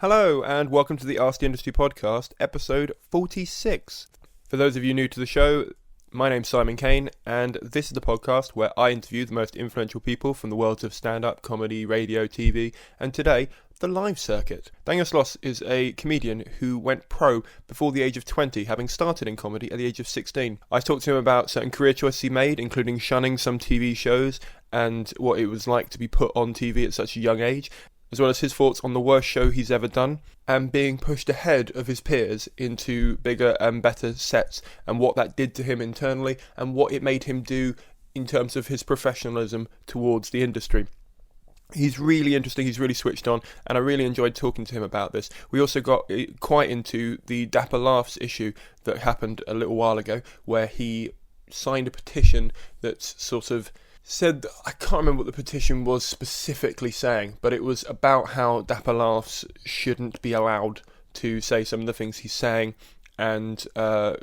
Hello and welcome to the Ask the Industry podcast, episode 46. For those of you new to the show, my name's Simon Caine and this is the podcast where I interview the most influential people from the worlds of stand-up, comedy, radio, TV, and today, the live circuit. Daniel Sloss is a comedian who went pro before the age of 20, having started in comedy at the age of 16. I talked to him about certain career choices he made, including shunning some TV shows and what it was like to be put on TV at such a young age, as well as his thoughts on the worst show he's ever done, and being pushed ahead of his peers into bigger and better sets, and what that did to him internally, and what it made him do in terms of his professionalism towards the industry. He's really interesting, he's really switched on, and I really enjoyed talking to him about this. We also got quite into the Dapper Laughs issue that happened a little while ago, where he signed a petition that's sort of said, I can't remember what the petition was specifically saying, but it was about how Dapper Laughs shouldn't be allowed to say some of the things he's saying, and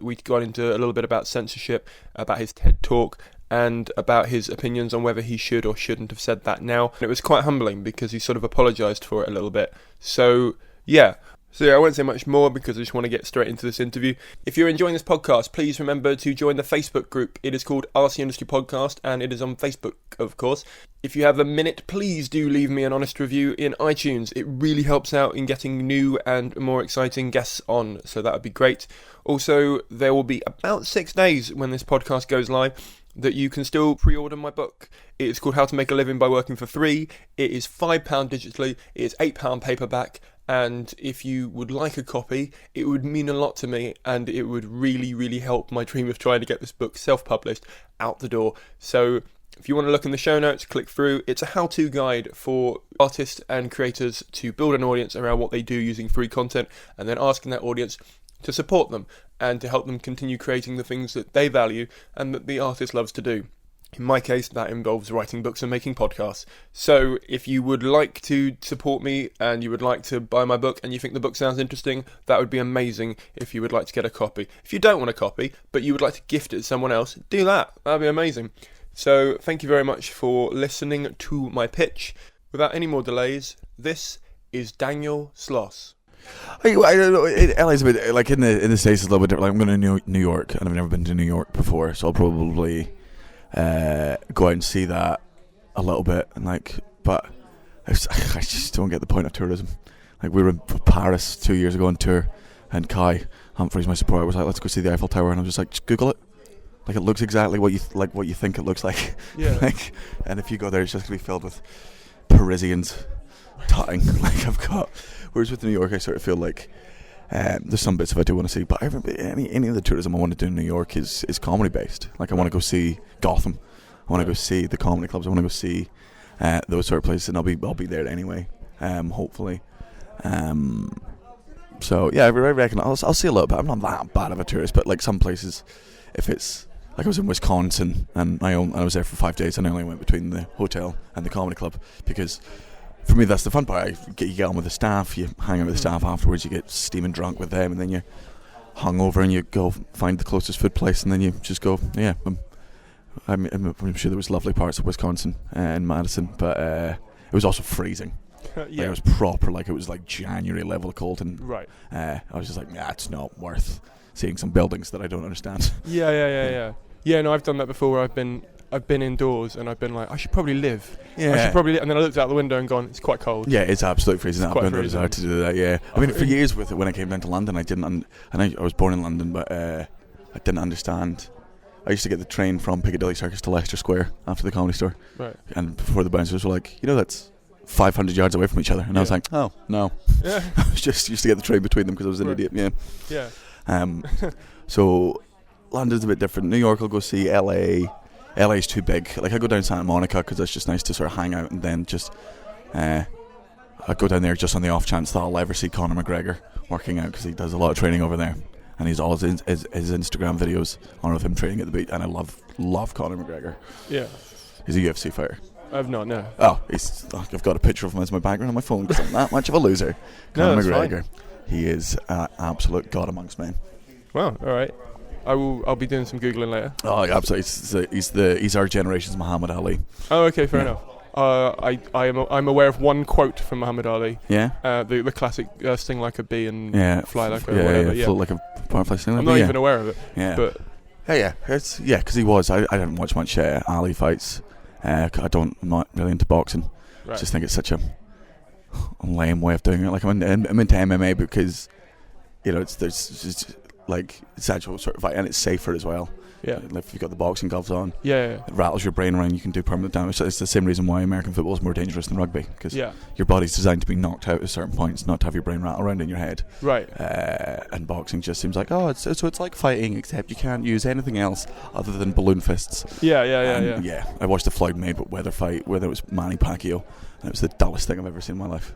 we got into a little bit about censorship, about his TED Talk, and about his opinions on whether he should or shouldn't have said that now. And it was quite humbling because he sort of apologised for it a little bit. So yeah, I won't say much more because I just want to get straight into this interview. If you're enjoying this podcast, please remember to join the Facebook group. It is called Ask the Industry Podcast and it is on Facebook, of course. If you have a minute, please do leave me an honest review in iTunes. It really helps out in getting new and more exciting guests on, so that would be great. Also, there will be about 6 days when this podcast goes live that you can still pre-order my book. It is called How to Make a Living by Working for Free. It is £5 digitally, it is £8 paperback, and if you would like a copy, it would mean a lot to me, and it would really, really help my dream of trying to get this book self-published out the door. So if you want to look in the show notes, click through. It's a how-to guide for artists and creators to build an audience around what they do using free content, and then asking that audience to support them and to help them continue creating the things that they value and that the artist loves to do. In my case, that involves writing books and making podcasts. So if you would like to support me and you would like to buy my book and you think the book sounds interesting, that would be amazing if you would like to get a copy. If you don't want a copy, but you would like to gift it to someone else, do that. That would be amazing. So thank you very much for listening to my pitch. Without any more delays, this is Daniel Sloss. I don't know. LA's a bit like in the States. It's a little bit different. Like, I'm going to New York, and I've never been to New York before, so I'll probably go out and see that a little bit. And but I just don't get the point of tourism. Like, we were in Paris 2 years ago on tour, and Kai Humphries, my supporter, was like, "Let's go see the Eiffel Tower," and I was just like, "Just Google it. Like, it looks exactly what you think it looks like." Yeah. And if you go there, it's just gonna be filled with Parisians tutting. Whereas with New York, I sort of feel like there's some bits of I do want to see, but any of the tourism I want to do in New York is comedy based. Like, I want to go see Gotham, I want to go see the comedy clubs, I want to go see those sort of places, and I'll be there anyway, hopefully. So yeah, I reckon I'll see a little bit. I'm not that bad of a tourist, but like some places, if it's like I was in Wisconsin and I was there for 5 days, and I only went between the hotel and the comedy club because, for me, that's the fun part. You get on with the staff, you hang out with the staff afterwards, you get steaming drunk with them, and then you hung over and you go find the closest food place, and then you just go, yeah. I'm sure there was lovely parts of Wisconsin and Madison, but it was also freezing. Yeah. Like, it was proper, like it was like January level of cold, and right. I was just like, it's not worth seeing some buildings that I don't understand. Yeah. Yeah, no, I've done that before where I've been indoors and I've been like, I should probably live. Yeah. And then I looked out the window and gone, it's quite cold. Yeah, it's absolutely freezing. It's I've been really hard to do that. Yeah, I mean, for years with it, when I came down to London, I didn't. I was born in London, but I didn't understand. I used to get the train from Piccadilly Circus to Leicester Square after the Comedy Store, right? And before the bouncers were like, that's 500 yards away from each other, and I was like, oh no. Yeah. I was just used to get the train between them because I was an idiot. Yeah. So London's a bit different. New York, I'll go see LA. LA's too big. Like, I go down Santa Monica because it's just nice to sort of hang out, and then just I go down there just on the off chance that I'll ever see Conor McGregor working out, because he does a lot of training over there, and he's all his Instagram videos on of him training at the beach, and I love Conor McGregor. Yeah, he's a UFC fighter. I've not, no. Oh, I've got a picture of him as my background on my phone because I'm that much of a loser. Conor McGregor, he is an absolute god amongst men. Wow, all right. I'll be doing some Googling later. Oh, absolutely. He's our generation's Muhammad Ali. Oh, okay, fair enough. I'm aware of one quote from Muhammad Ali. Yeah. The classic sting like a bee and fly like a whatever. whatever. Yeah. Float like a butterfly, sting like I'm a bee. not even aware of it. Yeah. But because he was. I didn't watch much Ali fights. I'm not really into boxing. Right. Just think it's such a lame way of doing it. Like I'm into MMA because it's actual sort of fight and it's safer as well. Yeah. If you've got the boxing gloves on, yeah. it rattles your brain around. You can do permanent damage. So it's the same reason why American football is more dangerous than rugby, because your body's designed to be knocked out at certain points, not to have your brain rattle around in your head. Right. And boxing just seems like it's like fighting, except you can't use anything else other than balloon fists. Yeah. I watched the Floyd Mayweather fight where there was Manny Pacquiao. And it was the dullest thing I've ever seen in my life.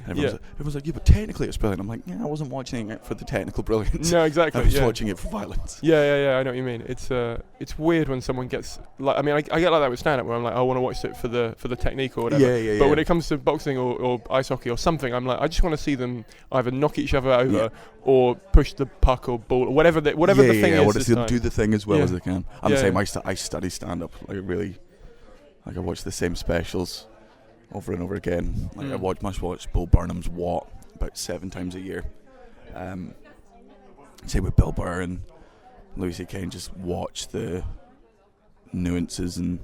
Everyone's like, but technically it's brilliant. I'm like, I wasn't watching it for the technical brilliance. No, exactly. I was watching it for violence. Yeah. I know what you mean. It's weird when someone gets like. I mean, I get like that with stand-up where I'm like, I want to watch it for the technique or whatever. Yeah. But when it comes to boxing or ice hockey or something, I'm like, I just want to see them either knock each other over or push the puck or ball or whatever the thing is. I want to see them do the thing as well as they can. I'm the same. Yeah. I study stand-up. I watch the same specials over and over again. I must watch Bo Burnham's What about 7 times a year. Say with Bill Burr and Louie CK, and just watch the nuances and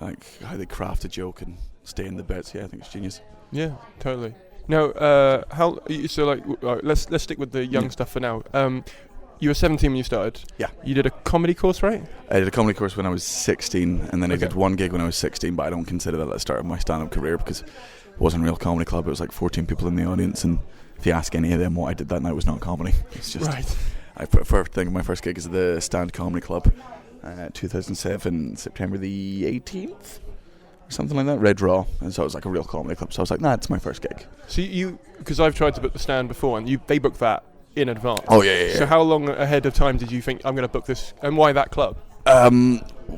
like how they craft a joke and stay in the bits. I think it's genius. Yeah, totally. Now, let's stick with the young stuff for now. You were 17 when you started. Yeah. You did a comedy course, right? I did a comedy course when I was 16, and then I did one gig when I was 16, but I don't consider that the start of my stand-up career because it wasn't a real comedy club. It was like 14 people in the audience, and if you ask any of them what I did that night, it was not comedy. It's just my first gig is the Stand Comedy Club, 2007, September the 18th, or something like that, Red Raw, and so it was like a real comedy club. So I was like, it's my first gig. So because I've tried to book the Stand before, and they booked that in advance. Oh yeah. So how long ahead of time did you think I'm going to book this, and why that club?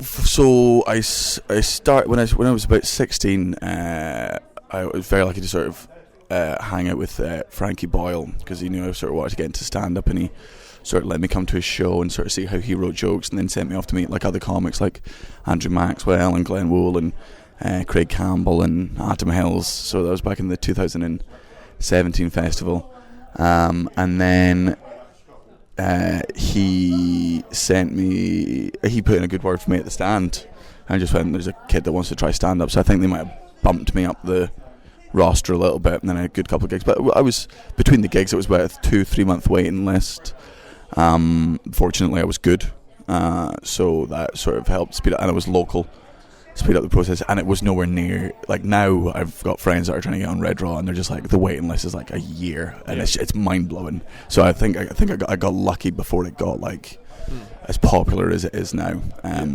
So I start when I was about 16. I was very lucky to sort of hang out with Frankie Boyle because he knew I sort of wanted to get into stand up, and he sort of let me come to his show and sort of see how he wrote jokes, and then sent me off to meet like other comics like Andrew Maxwell and Glenn Wool and Craig Campbell and Adam Hills. So that was back in the 2017 festival. And then he put in a good word for me at the Stand, and just went, there's a kid that wants to try stand up. So I think they might have bumped me up the roster a little bit, and then I had a good couple of gigs. But I was between the gigs, it was about a 2-3 month waiting list. Fortunately I was good, so that sort of helped speed up, and it was local, speed up the process, and it was nowhere near like now. I've got friends that are trying to get on Red Raw, and they're just like, the waiting list is like a year, and it's mind blowing. So I think I got lucky before it got like as popular as it is now.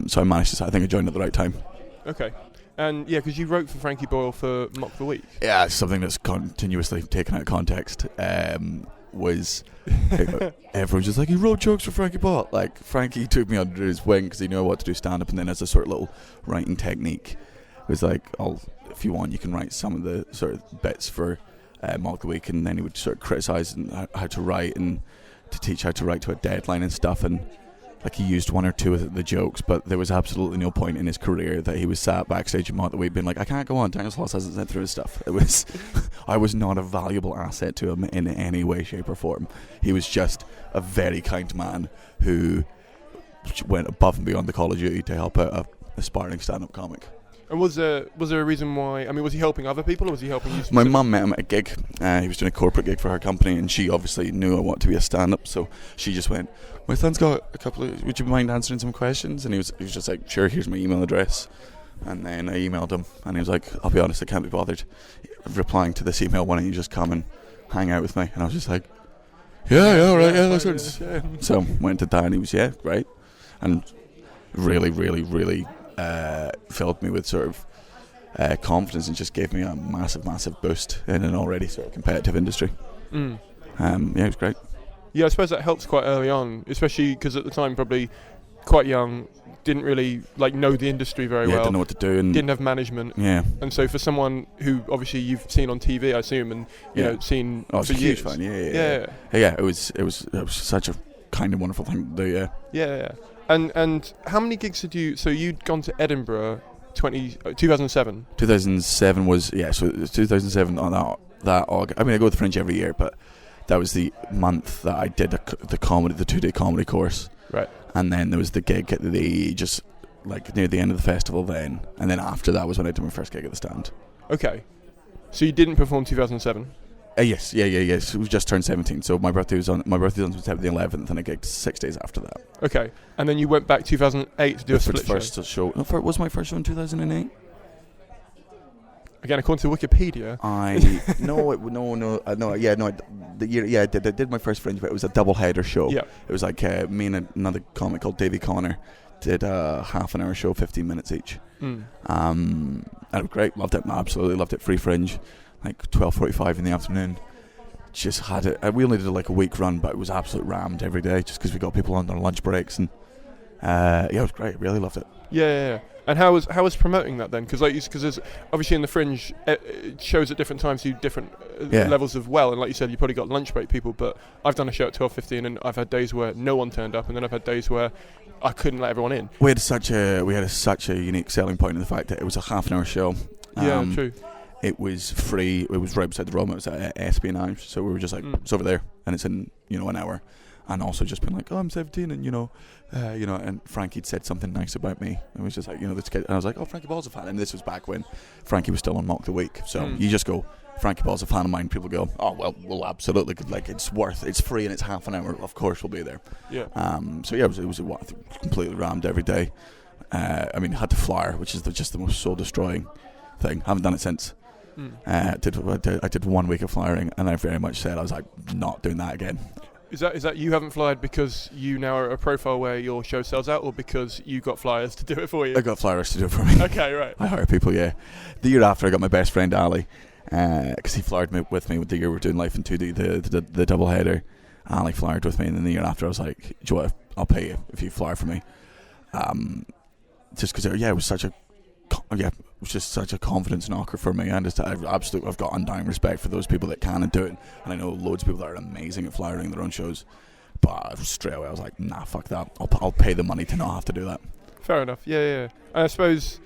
So I managed to. I think I joined at the right time. Okay. And because you wrote for Frankie Boyle for Mock the Week. Yeah, it's something that's continuously taken out of context. Was everyone's just like, he wrote jokes for Frankie Boyle. Like, Frankie took me under his wing because he knew what to do stand up, and then as a sort of little writing technique, it was like, if you want, you can write some of the sort of bits for Mock the Week, and then he would sort of criticise how to write and to teach how to write to a deadline and stuff. And like, he used one or two of the jokes, but there was absolutely no point in his career that he was sat backstage in Mock the Week being like, I can't go on, Sloss hasn't sent through his stuff. It was I was not a valuable asset to him in any way, shape or form. He was just a very kind man who went above and beyond the call of duty to help out an aspiring stand-up comic. And was there a reason why? I mean, was he helping other people, or was he helping you? My mum met him at a gig. He was doing a corporate gig for her company, and she obviously knew I wanted to be a stand-up, so she just went, my son's got a couple of, would you mind answering some questions? And he was just like, sure, here's my email address. And then I emailed him, and he was like, I'll be honest, I can't be bothered replying to this email. Why don't you just come and hang out with me? And I was just like, all right, that's so went to that, and he was great, and really, really, really filled me with sort of confidence, and just gave me a massive boost in an already sort of competitive industry. It was great. Yeah, I suppose that helps quite early on, especially because at the time, probably quite young, didn't really know the industry very well. Didn't know what to do, and didn't have management. Yeah. And so for someone who obviously you've seen on TV, I assume, and you know, seen for years. Huge fan. Yeah. It was such a kind of wonderful thing to do. Yeah. And how many gigs did you? So you'd gone to Edinburgh 2007. 2007 was, so it was 2007 on that August. I mean, I go to the Fringe every year, but that was the month that I did the 2-day comedy course. Right. And then there was the gig at just like near the end of the festival then. And then after that was when I did my first gig at the Stand. Okay. So you didn't perform 2007? Yes. So we just turned 17. So my birthday was on September the 11th, and I gigged 6 days after that. Okay. And then you went back 2008 to do a split first show. No, was my first show in 2008? Again, according to Wikipedia. I did my first Fringe, but it was a double header show. Yeah. It was like me and another comic called Davey Connor did a half an hour show, 15 minutes each. And it was great. Loved it. Absolutely loved it. Free Fringe, like 12:45 in the afternoon. Just had it. We only did like a week run, but it was absolutely rammed every day, just because we got people on their lunch breaks, and it was great. Really loved it. Yeah. And how was promoting that then? Because there's obviously in the Fringe shows at different times do different levels of and like you said, you probably got lunch break people. But I've done a show at 12:15, and I've had days where no one turned up, and then I've had days where I couldn't let everyone in. We had such a unique selling point in the fact that it was a half an hour show. True. It was free. It was right beside the Rome. It was at Espionage, so we were just like, it's over there, and it's in an hour. And also just been like, I'm 17, and and Frankie'd said something nice about me. It was just like, this kid, and I was like, Frankie Balls a fan, and this was back when Frankie was still on Mock the Week. So you just go, Frankie Balls a fan of mine. People go, we'll absolutely, like, it's free and it's half an hour. Of course we'll be there. Yeah. It was completely rammed every day. I mean, had to flyer, which is just the most soul destroying thing. Haven't done it since. I did 1 week of flyering, and I very much said I was like, not doing that again. Is that you haven't flyed because you now are a profile where your show sells out, or because you got flyers to do it for you? I got flyers to do it for me. Okay, right. I hire people, yeah. The year after, I got my best friend Ali, because he flyed with me the year we were doing Life in 2D, the double header. Ali flyed with me, and then the year after, I was like, do you know what, I'll pay you if you fly for me. Just because, it was just such a confidence knocker for me. I've got undying respect for those people that can and do it, and I know loads of people that are amazing at flyering their own shows. But straight away, I was like, nah, fuck that. I'll pay the money to not have to do that. Fair enough. Yeah. And I suppose,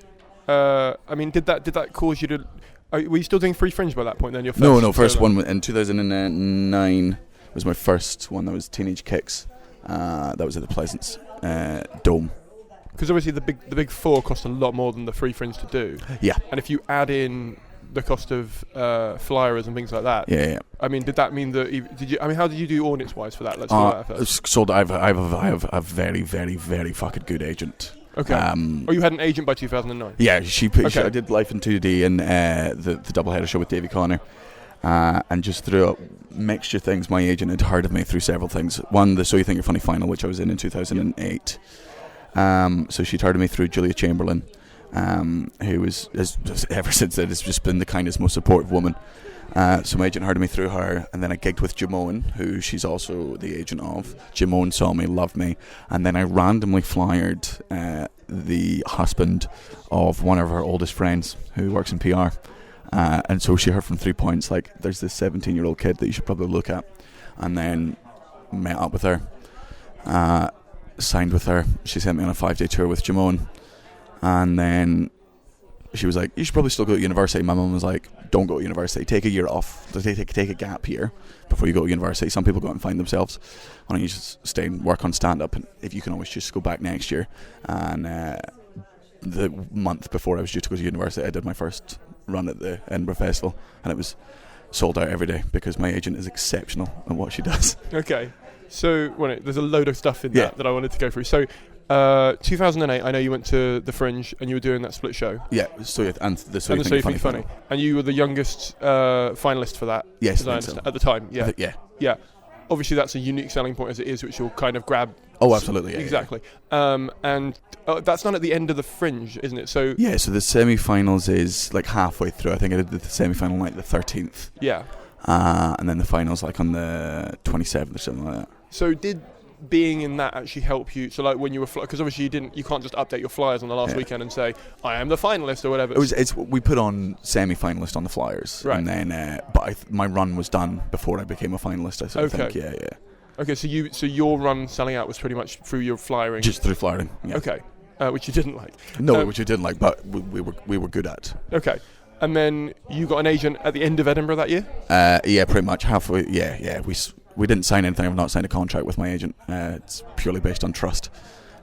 did that cause you to? Were you still doing Free Fringe by that point? Then your first first one in 2009 was my first one. That was Teenage Kicks. That was at the Pleasance Dome. Because obviously the big four cost a lot more than the Free Fringe to do. Yeah. And if you add in the cost of flyers and things like that. Yeah. I mean, did that mean that? How did you do audience wise for that? Let's do that first. So I have a very, very, very fucking good agent. Okay. You had an agent by 2009. Yeah, I did Life in 2D and the double header show with Davey Connor. And just through a mixture of things, my agent had heard of me through several things. One, the So You Think You're Funny final, which I was in 2008. So she'd heard of me through Julia Chamberlain, who has ever since then has just been the kindest, most supportive woman. So my agent heard of me through her, and then I gigged with Jamone, who she's also the agent of. Jamone saw me, loved me, and then I randomly flyered the husband of one of her oldest friends who works in PR. And so she heard from 3 points, like, there's this 17-year-old kid that you should probably look at. And then met up with her, signed with her. She sent me on a 5-day tour with Jamone. And then she was like, you should probably still go to university. My mum was like, don't go to university. Take a year off. Take a gap year before you go to university. Some people go out and find themselves. Why don't you just stay and work on stand-up? And if you can always just go back next year. And the month before I was due to go to university, I did my first run at the Edinburgh Festival, and it was sold out every day because my agent is exceptional at what she does. Okay, so there's a load of stuff in that I wanted to go through. So 2008, I know you went to the Fringe and you were doing that split show. Yeah, and the So You Think Funny. And you were the youngest finalist for that. Yes, at the time. Yeah. Yeah. Obviously, that's a unique selling point as it is, which you'll kind of grab. Oh, absolutely. Yeah, exactly. Yeah. And that's done at the end of the Fringe, isn't it? So yeah. So the semi-finals is like halfway through. I think I did the semi-final like the 13th. Yeah. And then the finals like on the 27th or something like that. So did being in that actually help you? So like when you were because obviously you can't just update your flyers on the last weekend and say I am the finalist or whatever. We put on semi-finalist on the flyers, right? And then my run was done before I became a finalist. I think. Yeah. Okay, so your run selling out was pretty much through your flyering. Just through flyering. Yeah. Okay. which you didn't like. No, which you didn't like, but we were good at. Okay. And then you got an agent at the end of Edinburgh that year? Yeah, pretty much halfway. Yeah. We didn't sign anything. I've not signed a contract with my agent. It's purely based on trust.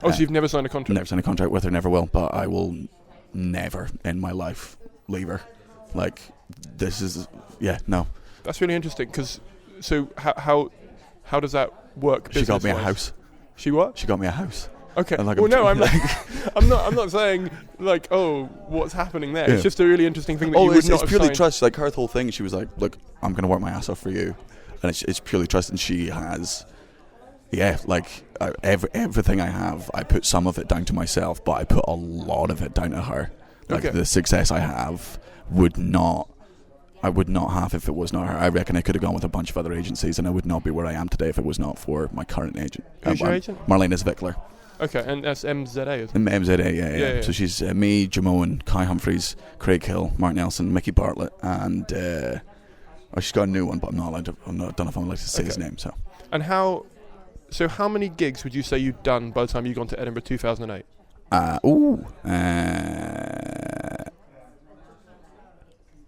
Oh, so you've never signed a contract? Never signed a contract with her, never will. But I will never in my life leave her. Like, this is, no. That's really interesting, because, so how does that work? She got me a house. She what? She got me a house. Okay. Like, well, no, I'm like, I'm not saying like, oh, what's happening there? Yeah. It's just a really interesting thing that you would not have it's purely signed. trust. Like, her whole thing, she was like, look, I'm going to work my ass off for you, and it's purely trust. And she has, everything I have, I put some of it down to myself, but I put a lot of it down to her. Like, the success I have I would not have if it was not her. I reckon I could have gone with a bunch of other agencies, and I would not be where I am today if it was not for my current agent. Who's your agent? Marlene Zwickler. Okay, and that's MZA, isn't it? MZA, yeah. So she's me, Jamoan, Kai Humphreys, Craig Hill, Mark Nelson, Mickey Bartlett, and she's got a new one, but I'm not allowed to. I don't know if I'm allowed to say his name. So. And how many gigs would you say you'd done by the time you got to Edinburgh 2008?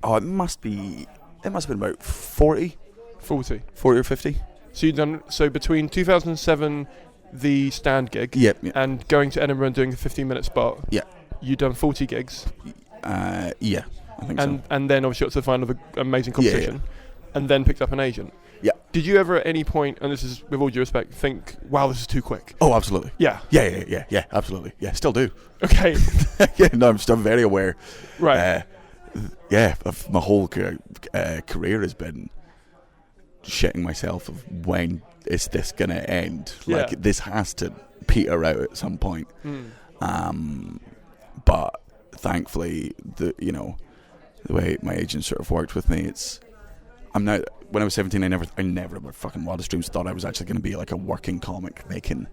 It must have been about 40 or 50. So you've done, between 2007, the stand gig, yep. and going to Edinburgh and doing the 15-minute spot, you've done 40 gigs. I think so. And then obviously got to the final of an amazing competition, and then picked up an agent. Yeah. Did you ever at any point, and this is with all due respect, think, wow, this is too quick? Oh, absolutely. Yeah. Yeah, absolutely. Yeah, still do. Okay. I'm still very aware. Right. Of my whole career has been shitting myself of when is this going to end? Like, this has to peter out at some point. But thankfully, the way my agent sort of worked with me, I'm now, when I was 17, I never in my fucking wildest dreams thought I was actually going to be like a working comic making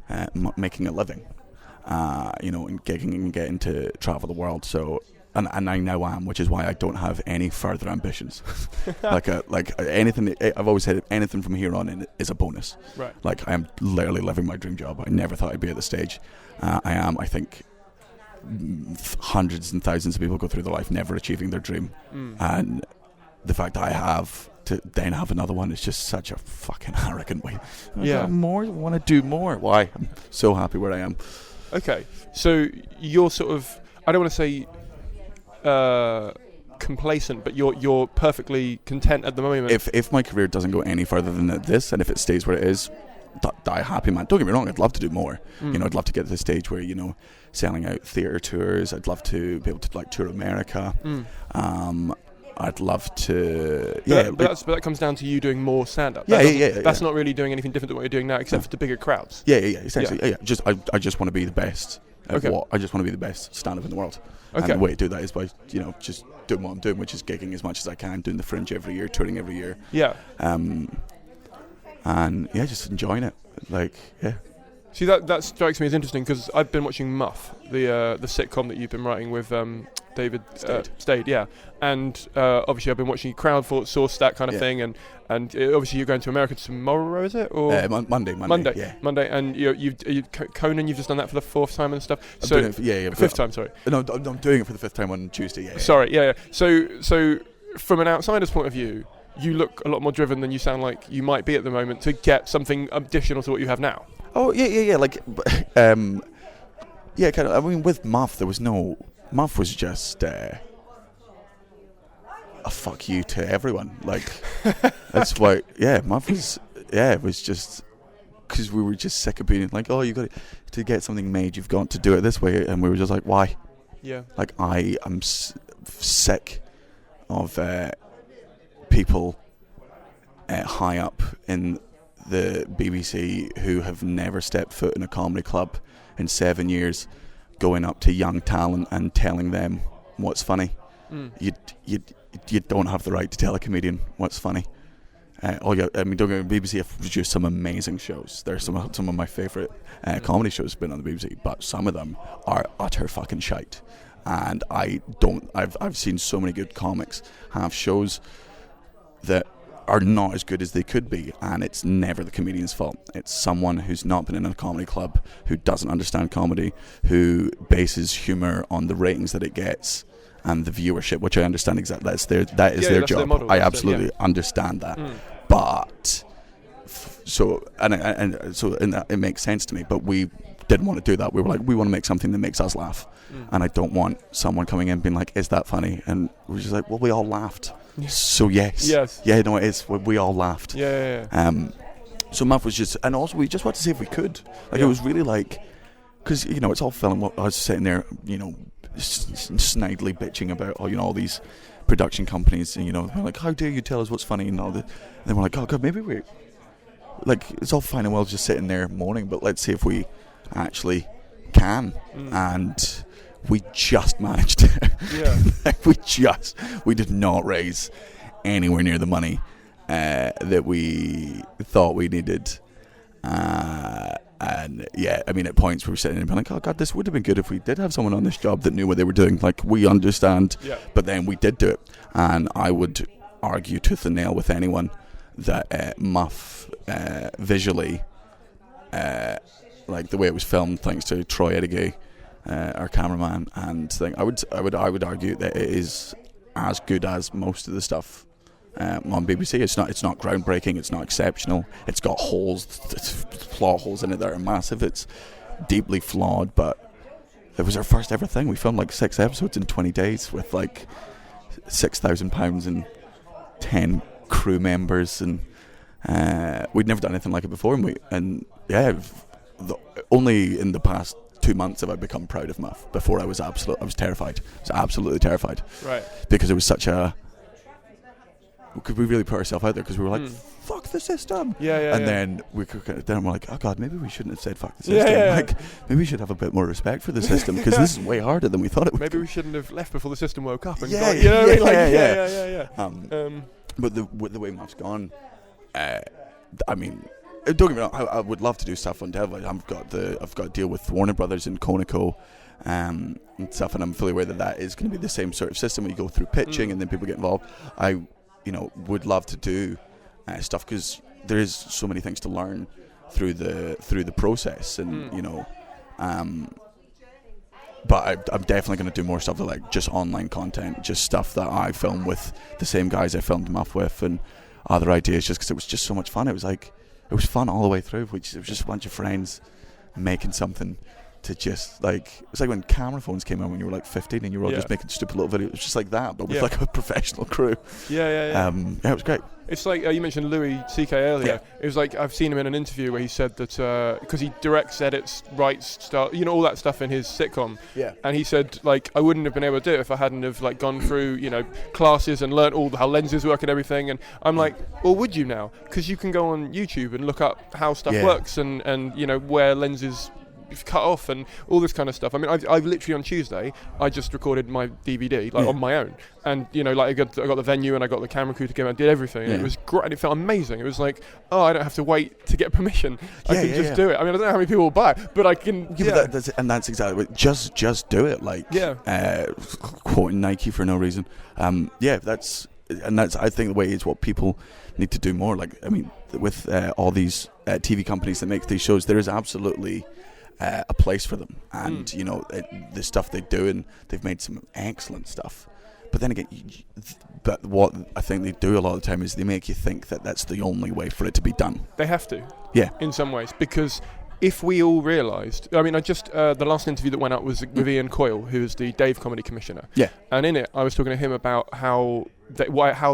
a living, and gigging and getting to travel the world. So, and I now am, which is why I don't have any further ambitions. like anything, I've always said anything from here on in is a bonus. Right. Like, I am literally living my dream job. I never thought I'd be at this stage. I am. I think hundreds and thousands of people go through their life never achieving their dream, and the fact that I have to then have another one is just such a fucking arrogant way. I want to do more. Why? I'm so happy where I am. Okay, so you're sort of, I don't want to say complacent, but you're perfectly content at the moment. If my career doesn't go any further than this, and if it stays where it is, die happy, man. Don't get me wrong, I'd love to do more. I'd love to get to the stage where, selling out theatre tours. I'd love to be able to like tour America. I'd love to. But that comes down to you doing more stand-up. That's not really doing anything different than what you're doing now, except for the bigger crowds. Essentially. I just want to be the best. I just want to be the best stand-up in the world. Okay. And the way to do that is by just doing what I'm doing, which is gigging as much as I can, doing the Fringe every year, touring every year. Yeah. And just enjoying it. See, that strikes me as interesting, because I've been watching Muff, the sitcom that you've been writing with David Stade, and obviously I've been watching crowdsource, that kind of thing, and obviously you're going to America tomorrow, is it? Or Monday, Monday, and you Conan, you've just done that for the fourth time and stuff. I'm doing it fifth time, sorry. No, I'm doing it for the fifth time on Tuesday. Sorry, So from an outsider's point of view, you look a lot more driven than you sound like you might be at the moment to get something additional to what you have now. Oh yeah. Kind of. I mean, with Muff, Muff was just a fuck you to everyone. Like, that's why. Yeah, Muff was. Yeah, it was just because we were just sick of being like, oh, you got to get something made, you've got to do it this way, and we were just like, why? Yeah. Like, I am sick of people high up in the BBC who have never stepped foot in a comedy club in 7 years, going up to young talent and telling them what's funny. You don't have the right to tell a comedian what's funny. Don't get BBC have produced some amazing shows. There's some of my favourite comedy shows have been on the BBC, but some of them are utter fucking shite. And I've seen so many good comics have shows that are not as good as they could be, and it's never the comedian's fault. It's someone who's not been in a comedy club, who doesn't understand comedy, who bases humour on the ratings that it gets and the viewership, which I understand exactly. That is their job. Their model, I absolutely understand that. But it makes sense to me. But we didn't want to do that. We were like, we want to make something that makes us laugh, and I don't want someone coming in being like, "Is that funny?" And we're just like, "Well, we all laughed." So yes, yeah, no, it is. We all laughed. So Muff was just, and also we just wanted to see if we could. Like it was really like, because it's all film. I was sitting there, snidely bitching about all these production companies, and they're like, how dare you tell us what's funny and all that. And then we're like, oh god, maybe we, like, it's all fine and well just sitting there moaning, but let's see if we actually can. And we just managed. We did not raise anywhere near the money that we thought we needed. And at points we were sitting there and being like, oh god, this would have been good if we did have someone on this job that knew what they were doing. Like, we understand. But then we did do it, and I would argue tooth and nail with anyone that Muff visually, like the way it was filmed, thanks to Troy Edigay, our cameraman, and thing, I would argue that it is as good as most of the stuff on BBC. It's not groundbreaking. It's not exceptional. It's got holes, plot holes in it that are massive. It's deeply flawed, but it was our first ever thing. We filmed like 6 episodes in 20 days with like £6,000 and 10 crew members, and we'd never done anything like it before. Only in the past 2 months have I become proud of Muff. Before I was terrified. I was absolutely terrified. Right. Because it was such a... Could we really put ourselves out there? Because we were like, fuck the system. Then we're like, oh god, maybe we shouldn't have said fuck the system. Like, maybe we should have a bit more respect for the system, because this is way harder than we thought it would. Maybe we shouldn't have left before the system woke up and But the way Muff's gone, I mean, don't get me wrong, I would love to do stuff on television. I've got to deal with Warner Brothers and Conoco and stuff, and I'm fully aware that is going to be the same sort of system where you go through pitching and then people get involved. I would love to do stuff, because there is so many things to learn through the process, and but I'm definitely going to do more stuff like just online content, just stuff that I film with the same guys I filmed Muff with, and other ideas, just because it was just so much fun. It was fun all the way through. It was just a bunch of friends making something. To just like, it's like when camera phones came out when you were like 15 and you were all just making stupid little videos. It was just like that, but with like a professional crew. It was great. It's like you mentioned Louie CK earlier. It was like, I've seen him in an interview where he said that because he directs, edits, writes, all that stuff in his sitcom. And he said, like, I wouldn't have been able to do it if I hadn't have like gone through classes and learnt all how lenses work and everything. And I'm like, well, would you now? Because you can go on YouTube and look up how stuff works and where lenses cut off and all this kind of stuff. I mean, I've literally on Tuesday I just recorded my DVD on my own, and I got the venue and I got the camera crew together and did everything, and it was great, and it felt amazing. It was like, oh, I don't have to wait to get permission. I can just do it. I mean, I don't know how many people will buy it, but I can. But that's exactly it. Just do it. Like quoting Nike for no reason. That's I think the way is what people need to do more. Like, I mean, with all these TV companies that make these shows, there is absolutely a place for them, and the stuff they do, and they've made some excellent stuff. But then again, but what I think they do a lot of the time is they make you think that that's the only way for it to be done. They have to, in some ways, because if we all realised, I mean, I just the last interview that went out was with Ian Coyle, who is the Dave Comedy Commissioner. And in it, I was talking to him about how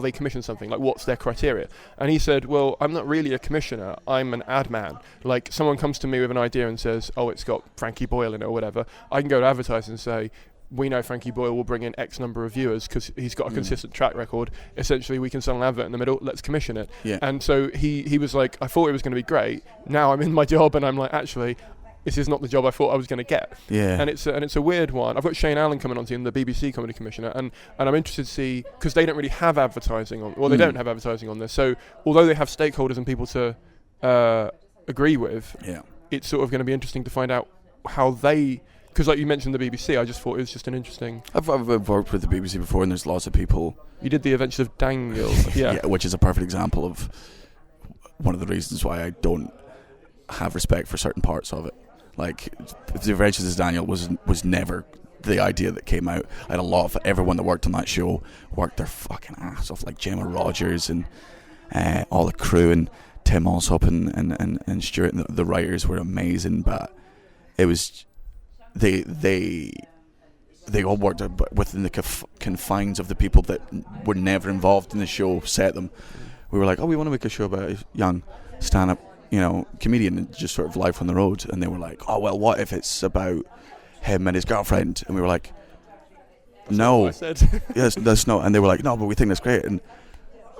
they commission something, like what's their criteria. And he said, well, I'm not really a commissioner, I'm an ad man. Like, someone comes to me with an idea and says, oh, it's got Frankie Boyle in it or whatever. I can go to advertise and say, we know Frankie Boyle will bring in X number of viewers because he's got a consistent track record. Essentially, we can sell an advert in the middle, let's commission it. And so he was like, I thought it was going to be great. Now I'm in my job and I'm like, actually, this is not the job I thought I was going to get. And it's a weird one. I've got Shane Allen coming on to him, the BBC Comedy Commissioner, and I'm interested to see, because they don't really have advertising on, well, they don't have advertising on this. So although they have stakeholders and people to agree with, it's sort of going to be interesting to find out how they because like you mentioned the BBC, I just thought it was just an interesting. I've worked with the BBC before, and there's lots of people. You did the Adventures of Daniel, yeah, which is a perfect example of one of the reasons why I don't have respect for certain parts of it. Like the Adventures of Daniel was never the idea that came out. I had a lot of everyone that worked on that show worked their fucking ass off, like Gemma Rogers and all the crew and Tim Alsop and Stuart and the writers were amazing, but it was they all worked within the confines of the people that were never involved in the show set them. We were like, oh, we want to make a show about a young stand-up, comedian and just sort of life on the road, and they were like, oh well, what if it's about him and his girlfriend? And we were like, no, that's what I said. yes, that's not. And they were like, no, but we think that's great. And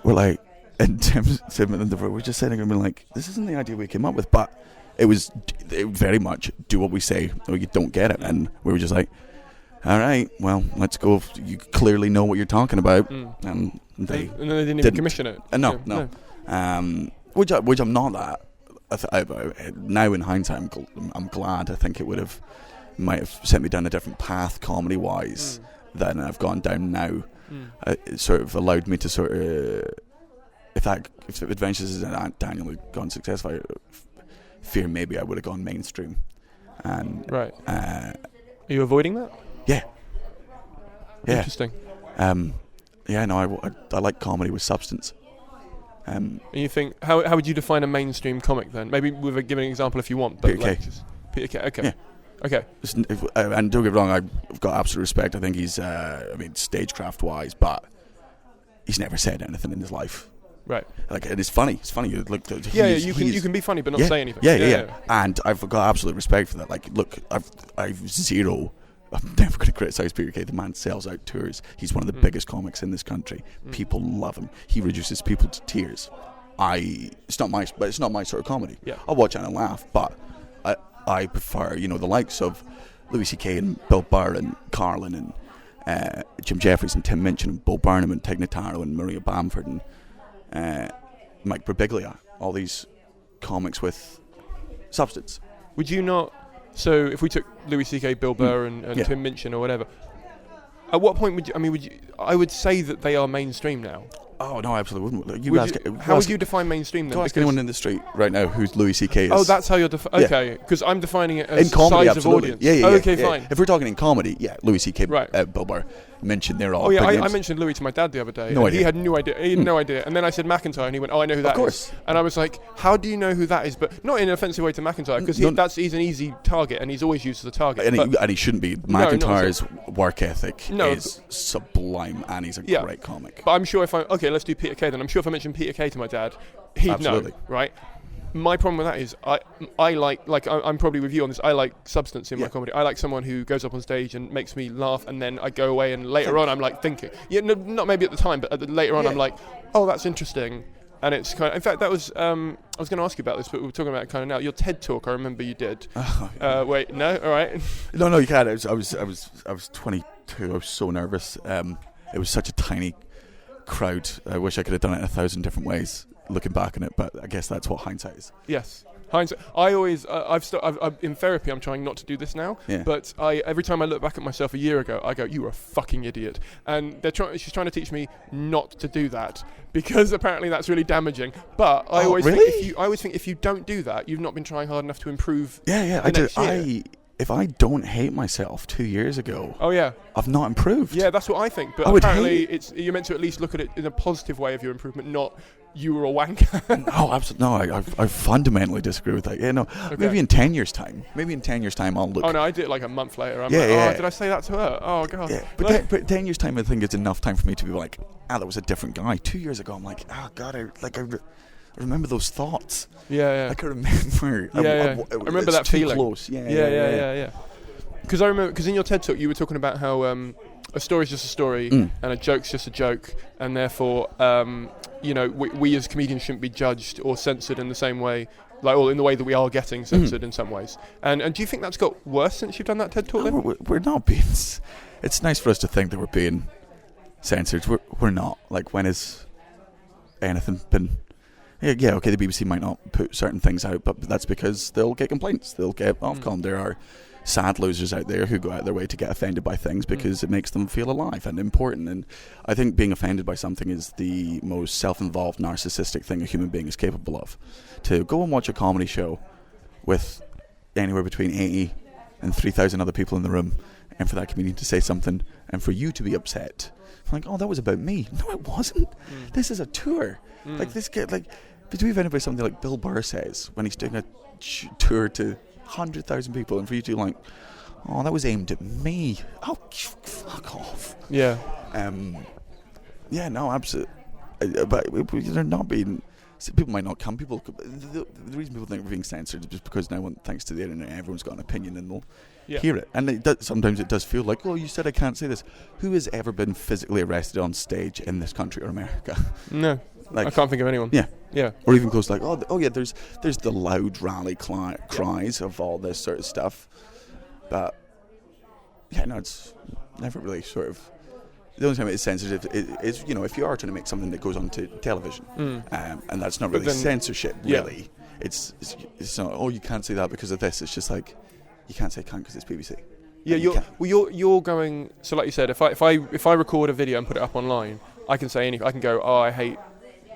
we're like, and Tim and the we're just sitting and being like, this isn't the idea we came up with, but it was very much do what we say or you don't get it. And we were just like, all right, well, let's go. You clearly know what you're talking about. And they didn't even commission it. No. Which I'm not that. Now in hindsight, I'm glad. I think it might have sent me down a different path comedy wise than I've gone down now. It sort of allowed me to sort of, if Adventures of Daniel had gone successful, I fear maybe I would have gone mainstream. And right. Are you avoiding that? Yeah. Interesting. I like comedy with substance. And you think how would you define a mainstream comic then? Maybe give an example if you want. But Peter Kay. Peter Kay. Okay. Yeah. Okay. And don't get me wrong, I've got absolute respect. I think he's, stagecraft wise, but he's never said anything in his life. Right. Like, and it's funny. It's funny. Look, you can be funny but not say anything. Yeah. And I've got absolute respect for that. Like, look, I've zero. I'm never going to criticise Peter Kay. The man sells out tours. He's one of the biggest comics in this country. People love him. He reduces people to tears. It's not my sort of comedy. Yeah. I'll watch it and laugh, but I prefer, the likes of Louie CK and Bill Burr and Carlin and Jim Jeffries and Tim Minchin and Bo Burnham and Tig Notaro and Maria Bamford and Mike Birbiglia. All these comics with substance. Would you not? So if we took Louie CK, Bill Burr and Tim Minchin or whatever, at what point would you? I would say that they are mainstream now. Oh no, I absolutely wouldn't. How would you define mainstream then? Go ask anyone in the street right now who's Louie CK is. Oh, that's how you're okay. Because I'm defining it as in comedy, size absolutely. of audience. Okay, fine. If we're talking in comedy, Louie CK, right. Bill Burr, Minchin, they're all. Oh yeah, I mentioned Louie to my dad the other day. No idea. He had no idea. He had no idea. And then I said McIntyre, and he went, "Oh, I know who that is." Of course. And I was like, "How do you know who that is?" But not in an offensive way to McIntyre, because he's an easy target, and he's always used as a target. And he shouldn't be. McIntyre's work ethic is sublime, and he's a great comic. But I'm sure let's do Peter Kay then. I'm sure if I mentioned Peter Kay to my dad, he'd know, right? My problem with that is I like I'm probably with you on this. I like substance in my comedy. I like someone who goes up on stage and makes me laugh, and then I go away and later on I'm like thinking. Yeah, no, not maybe at the time, but later on I'm like, oh, that's interesting. And it's kind of, in fact, that was I was going to ask you about this, but we were talking about it kind of now. Your TED talk, I remember you did. Wait, no, all right. No, you can't. I was 22. I was so nervous. It was such a tiny crowd. I wish I could have done it in 1,000 different ways. Looking back on it, but I guess that's what hindsight is. Yes, hindsight. I always, I've in therapy. I'm trying not to do this now. Yeah. But every time I look back at myself a year ago, I go, "You were a fucking idiot." And she's trying to teach me not to do that because apparently that's really damaging. But I always think if you don't do that, you've not been trying hard enough to improve. Yeah, I do. If I don't hate myself 2 years ago, I've not improved. Yeah, that's what I think. But apparently, you're meant to at least look at it in a positive way of your improvement, not you were a wanker. No, absolutely. No, I fundamentally disagree with that. Yeah, no. Okay. Maybe in 10 years' time. I'll look. Oh no, I did it like a month later. I'm did I say that to her? Oh god. Yeah, but 10 years' time, I think it's enough time for me to be like, that was a different guy. 2 years ago, I'm like, oh god, I remember those thoughts. Yeah. Like I remember. I remember that feeling. Close. Yeah. Because I remember, because in your TED talk you were talking about how a story's just a story and a joke's just a joke, and therefore we as comedians shouldn't be judged or censored in the same way, in the way that we are getting censored in some ways. And do you think that's got worse since you've done that TED talk? No, we're not being. It's nice for us to think that we're being censored. We're not. Like, when has anything been? Yeah, okay, the BBC might not put certain things out, but that's because they'll get complaints. They'll get Ofcom. There are sad losers out there who go out their way to get offended by things because it makes them feel alive and important. And I think being offended by something is the most self-involved, narcissistic thing a human being is capable of. To go and watch a comedy show with anywhere between 80 and 3,000 other people in the room, and for that comedian to say something, and for you to be upset, like, oh, that was about me. No, it wasn't. This is a tour. Like this kid, like, to be offended by something like Bill Burr says when he's doing a tour to 100,000 people, and for you to like, oh, that was aimed at me. Oh, fuck off. Yeah. Yeah, no, absolutely. But they're not being. People might not come. The reason people think we're being censored is just because now, thanks to the internet, everyone's got an opinion and they'll hear it. And sometimes it does feel like, oh, you said I can't say this. Who has ever been physically arrested on stage in this country or America? No. Like, I can't think of anyone. Yeah. Or even close, like, oh yeah, there's the loud rally cries of all this sort of stuff. But, yeah, no, it's never really sort of... The only time it's sensitive is, you know, if you are trying to make something that goes onto television. And that's not really censorship, really. It's not, oh, you can't say that because of this. It's just like, you can't say can't because it's BBC. Yeah, you're going... So like you said, if I record a video and put it up online, I can say anything. I can go, oh, I hate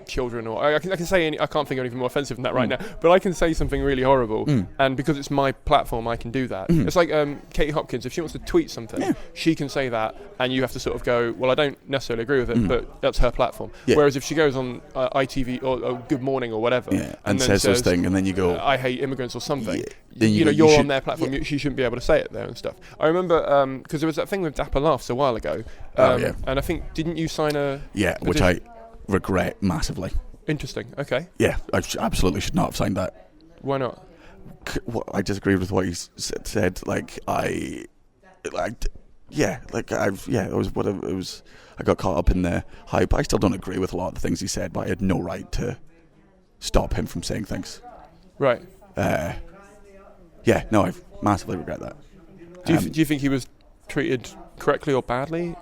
children, or I can say I can't think of anything more offensive than that right now, but I can say something really horrible, and because it's my platform I can do that. It's like Katie Hopkins, if she wants to tweet something, she can say that, and you have to sort of go, well, I don't necessarily agree with it, but that's her platform. Whereas if she goes on ITV or Good Morning or whatever, and then says those things, and then you go, I hate immigrants or something, you're on their platform, she shouldn't be able to say it there and stuff. I remember because there was that thing with Dapper Laughs a while ago, and I think, didn't you sign a which I regret massively. Interesting. Okay. Yeah, I absolutely should not have signed that. Why not? Well, I disagreed with what he said. I got caught up in the hype. I still don't agree with a lot of the things he said, but I had no right to stop him from saying things. Right. I massively regret that. Do you think he was treated correctly or badly?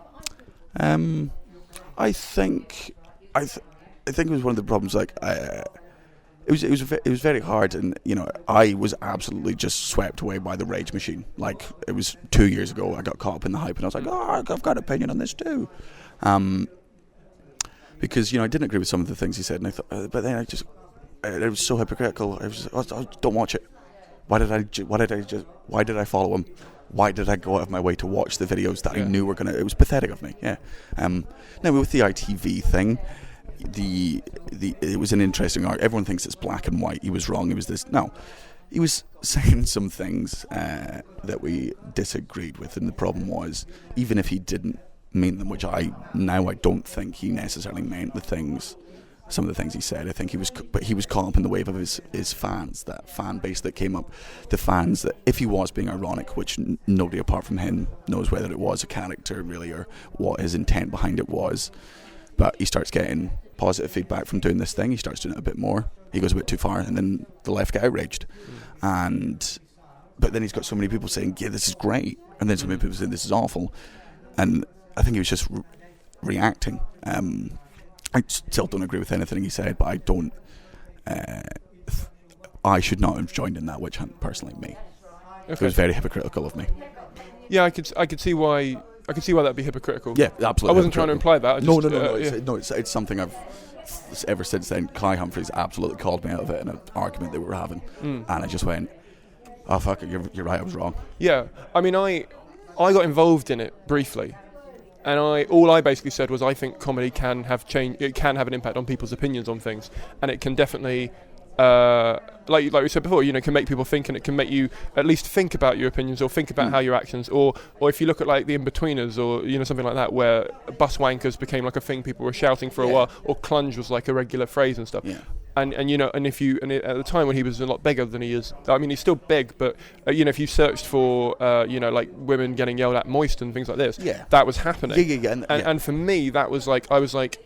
I think it was one of the problems. Like, it was very hard, and you know, I was absolutely just swept away by the rage machine. Like, it was 2 years ago, I got caught up in the hype, and I was like, oh, I've got an opinion on this too, because, you know, I didn't agree with some of the things he said, and I thought, but then it was so hypocritical. I don't watch it. Why did I follow him? Why did I go out of my way to watch the videos that I knew were gonna? It was pathetic of me. Yeah. Now with the ITV thing, it was an interesting argument. Everyone thinks it's black and white. He was wrong. He was this. No, he was saying some things that we disagreed with, and the problem was, even if he didn't mean them, which I don't think he necessarily meant some of the things he said. I think he was caught up in the wave of his fans, that fan base that came up, the fans that, if he was being ironic, which nobody apart from him knows whether it was a character really or what his intent behind it was, but he starts getting positive feedback from doing this thing. He starts doing it a bit more. He goes a bit too far, and then the left get outraged. But then he's got so many people saying, yeah, this is great, and then so many people saying this is awful, and I think he was just reacting. I still don't agree with anything he said, but I don't. I should not have joined in that witch hunt personally. Me, okay. It was very hypocritical of me. Yeah, I could see why. I could see why that'd be hypocritical. Yeah, absolutely. I wasn't trying to imply that. No. It's something I've ever since then. Kai Humphries absolutely called me out of it in an argument that we were having, and I just went, "Oh fuck it, you're right. I was wrong." Yeah, I mean, I got involved in it briefly. And all I basically said was, I think comedy can have change. It can have an impact on people's opinions on things, and it can definitely, like we said before, you know, can make people think, and it can make you at least think about your opinions or think about how your actions, or if you look at like the Inbetweeners or, you know, something like that, where bus wankers became like a thing people were shouting for a while, or clunge was like a regular phrase and stuff. Yeah. And you know, and at the time when he was a lot bigger than he is, I mean, he's still big, but you know, if you searched for you know, like women getting yelled at moist and things like this, that was happening. And for me, that was like, I was like,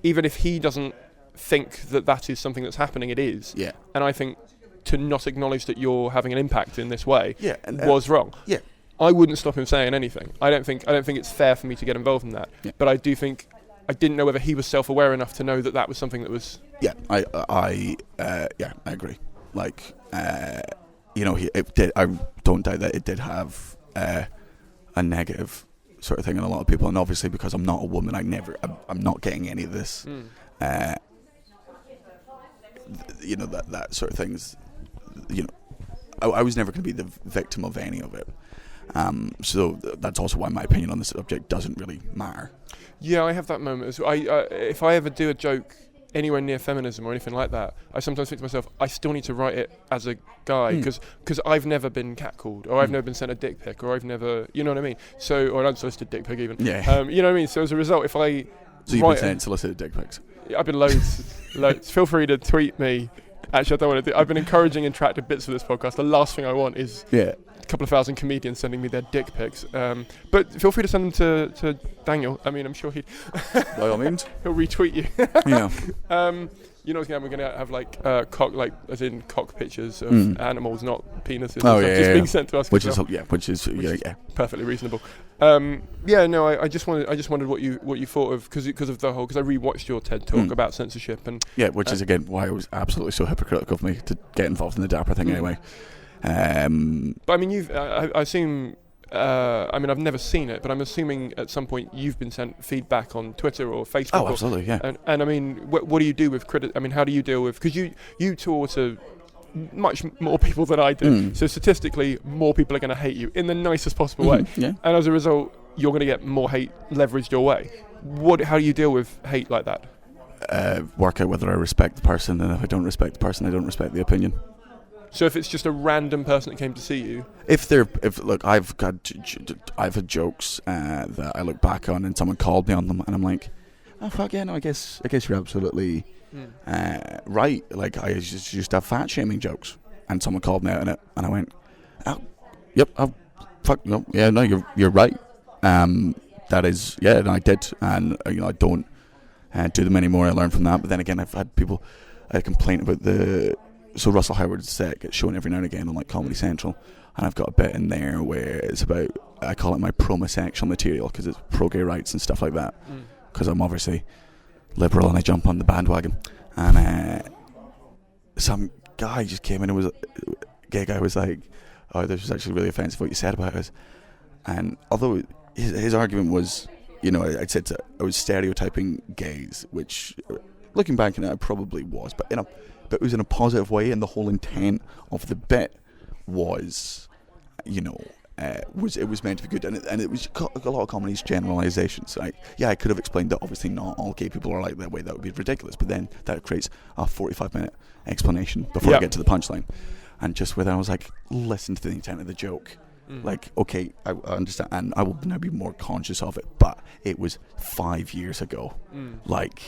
even if he doesn't think that is something that's happening, it is. Yeah. And I think to not acknowledge that you're having an impact in this way was wrong. Yeah. I wouldn't stop him saying anything. I don't think it's fair for me to get involved in that. Yeah. But I do think, I didn't know whether he was self-aware enough to know that was something that was... Yeah, I agree. Like, it did. I don't doubt that it did have a negative sort of thing on a lot of people, and obviously because I'm not a woman, I'm not getting any of this. That sort of things. I was never going to be the victim of any of it. So that's also why my opinion on the subject doesn't really matter. Yeah, I have that moment as well. If I ever do a joke anywhere near feminism or anything like that, I sometimes think to myself, I still need to write it as a guy, because I've never been catcalled, or I've never been sent a dick pic, or I've never, you know what I mean? So, or an unsolicited dick pic even. Yeah. You know what I mean? So as a result, if I So you've been sent solicited dick pics? I've been loads. Feel free to tweet me. Actually, I don't want to I've been encouraging interactive bits for this podcast. The last thing I want is a couple of thousand comedians sending me their dick pics. But feel free to send them to Daniel. I mean, I'm sure by all means, he'll retweet you. Yeah. You know, we're going to have as in cock pictures of animals, not penises. Oh, being sent to us. Which is perfectly reasonable. I just wondered what you thought of, because I rewatched your TED talk about censorship, and which is again why it was absolutely so hypocritical of me to get involved in the Dapper thing anyway. But I mean, I assume. I've never seen it, but I'm assuming at some point you've been sent feedback on Twitter or Facebook. Oh, absolutely, yeah. And I mean, what do you do with how do you deal with? Because you talk to much more people than I do, so statistically, more people are going to hate you in the nicest possible way. Yeah. And as a result, you're going to get more hate leveraged your way. How do you deal with hate like that? Work out whether I respect the person, and if I don't respect the person, I don't respect the opinion. So if it's just a random person that came to see you, I've had jokes that I look back on and someone called me on them, and I'm like, oh fuck yeah, no, I guess you're absolutely right. Like, I used to have fat shaming jokes, and someone called me out on it, and I went, oh, yep, oh, fuck no, yeah, no, you're right. That is, yeah, and I did, and I don't do them anymore. I learned from that, but then again, I've had people complain about So Russell Howard's set gets shown every now and again on like Comedy Central, and I've got a bit in there where it's about, I call it my promosexual material, because it's pro-gay rights and stuff like that, because I'm obviously liberal and I jump on the bandwagon. And some guy just came in and a gay guy was like, oh, this was actually really offensive what you said about us. And although his argument was, I was stereotyping gays, which looking back on it I probably was, but it was in a positive way, and the whole intent of the bit was, it was meant to be good, and it was a lot of comedy's generalisations. I could have explained that obviously not all gay people are like that way. That would be ridiculous, but then that creates a 45-minute explanation before I get to the punchline. And just with that, I was like, listen to the intent of the joke. Like, okay, I understand, and I will now be more conscious of it, but it was 5 years ago. Like,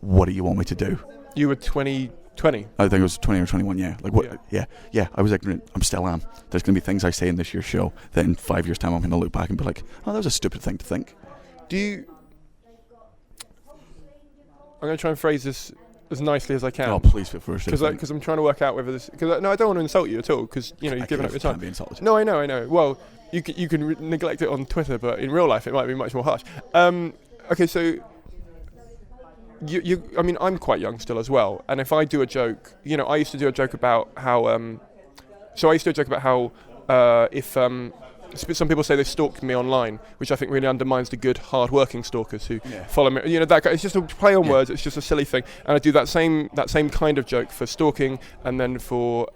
what do you want me to do? You were 20. I think it was 20 or 21, yeah. Like, what? Yeah, I was ignorant. I still am. There's going to be things I say in this year's show that in 5 years' time I'm going to look back and be like, oh, that was a stupid thing to think. I'm going to try and phrase this as nicely as I can. Oh, please feel free. Because I'm trying to work out whether this... Because I don't want to insult you at all, because, you've given up your time. Can't be insulted. No, I know. Well, you can neglect it on Twitter, but in real life it might be much more harsh. Okay, so... I'm quite young still as well, and if I do a joke, I used to do a joke about how, if some people say they stalked me online, which I think really undermines the good, hard-working stalkers who follow me. It's just a play on words. It's just a silly thing, and I do that same kind of joke for stalking, and then for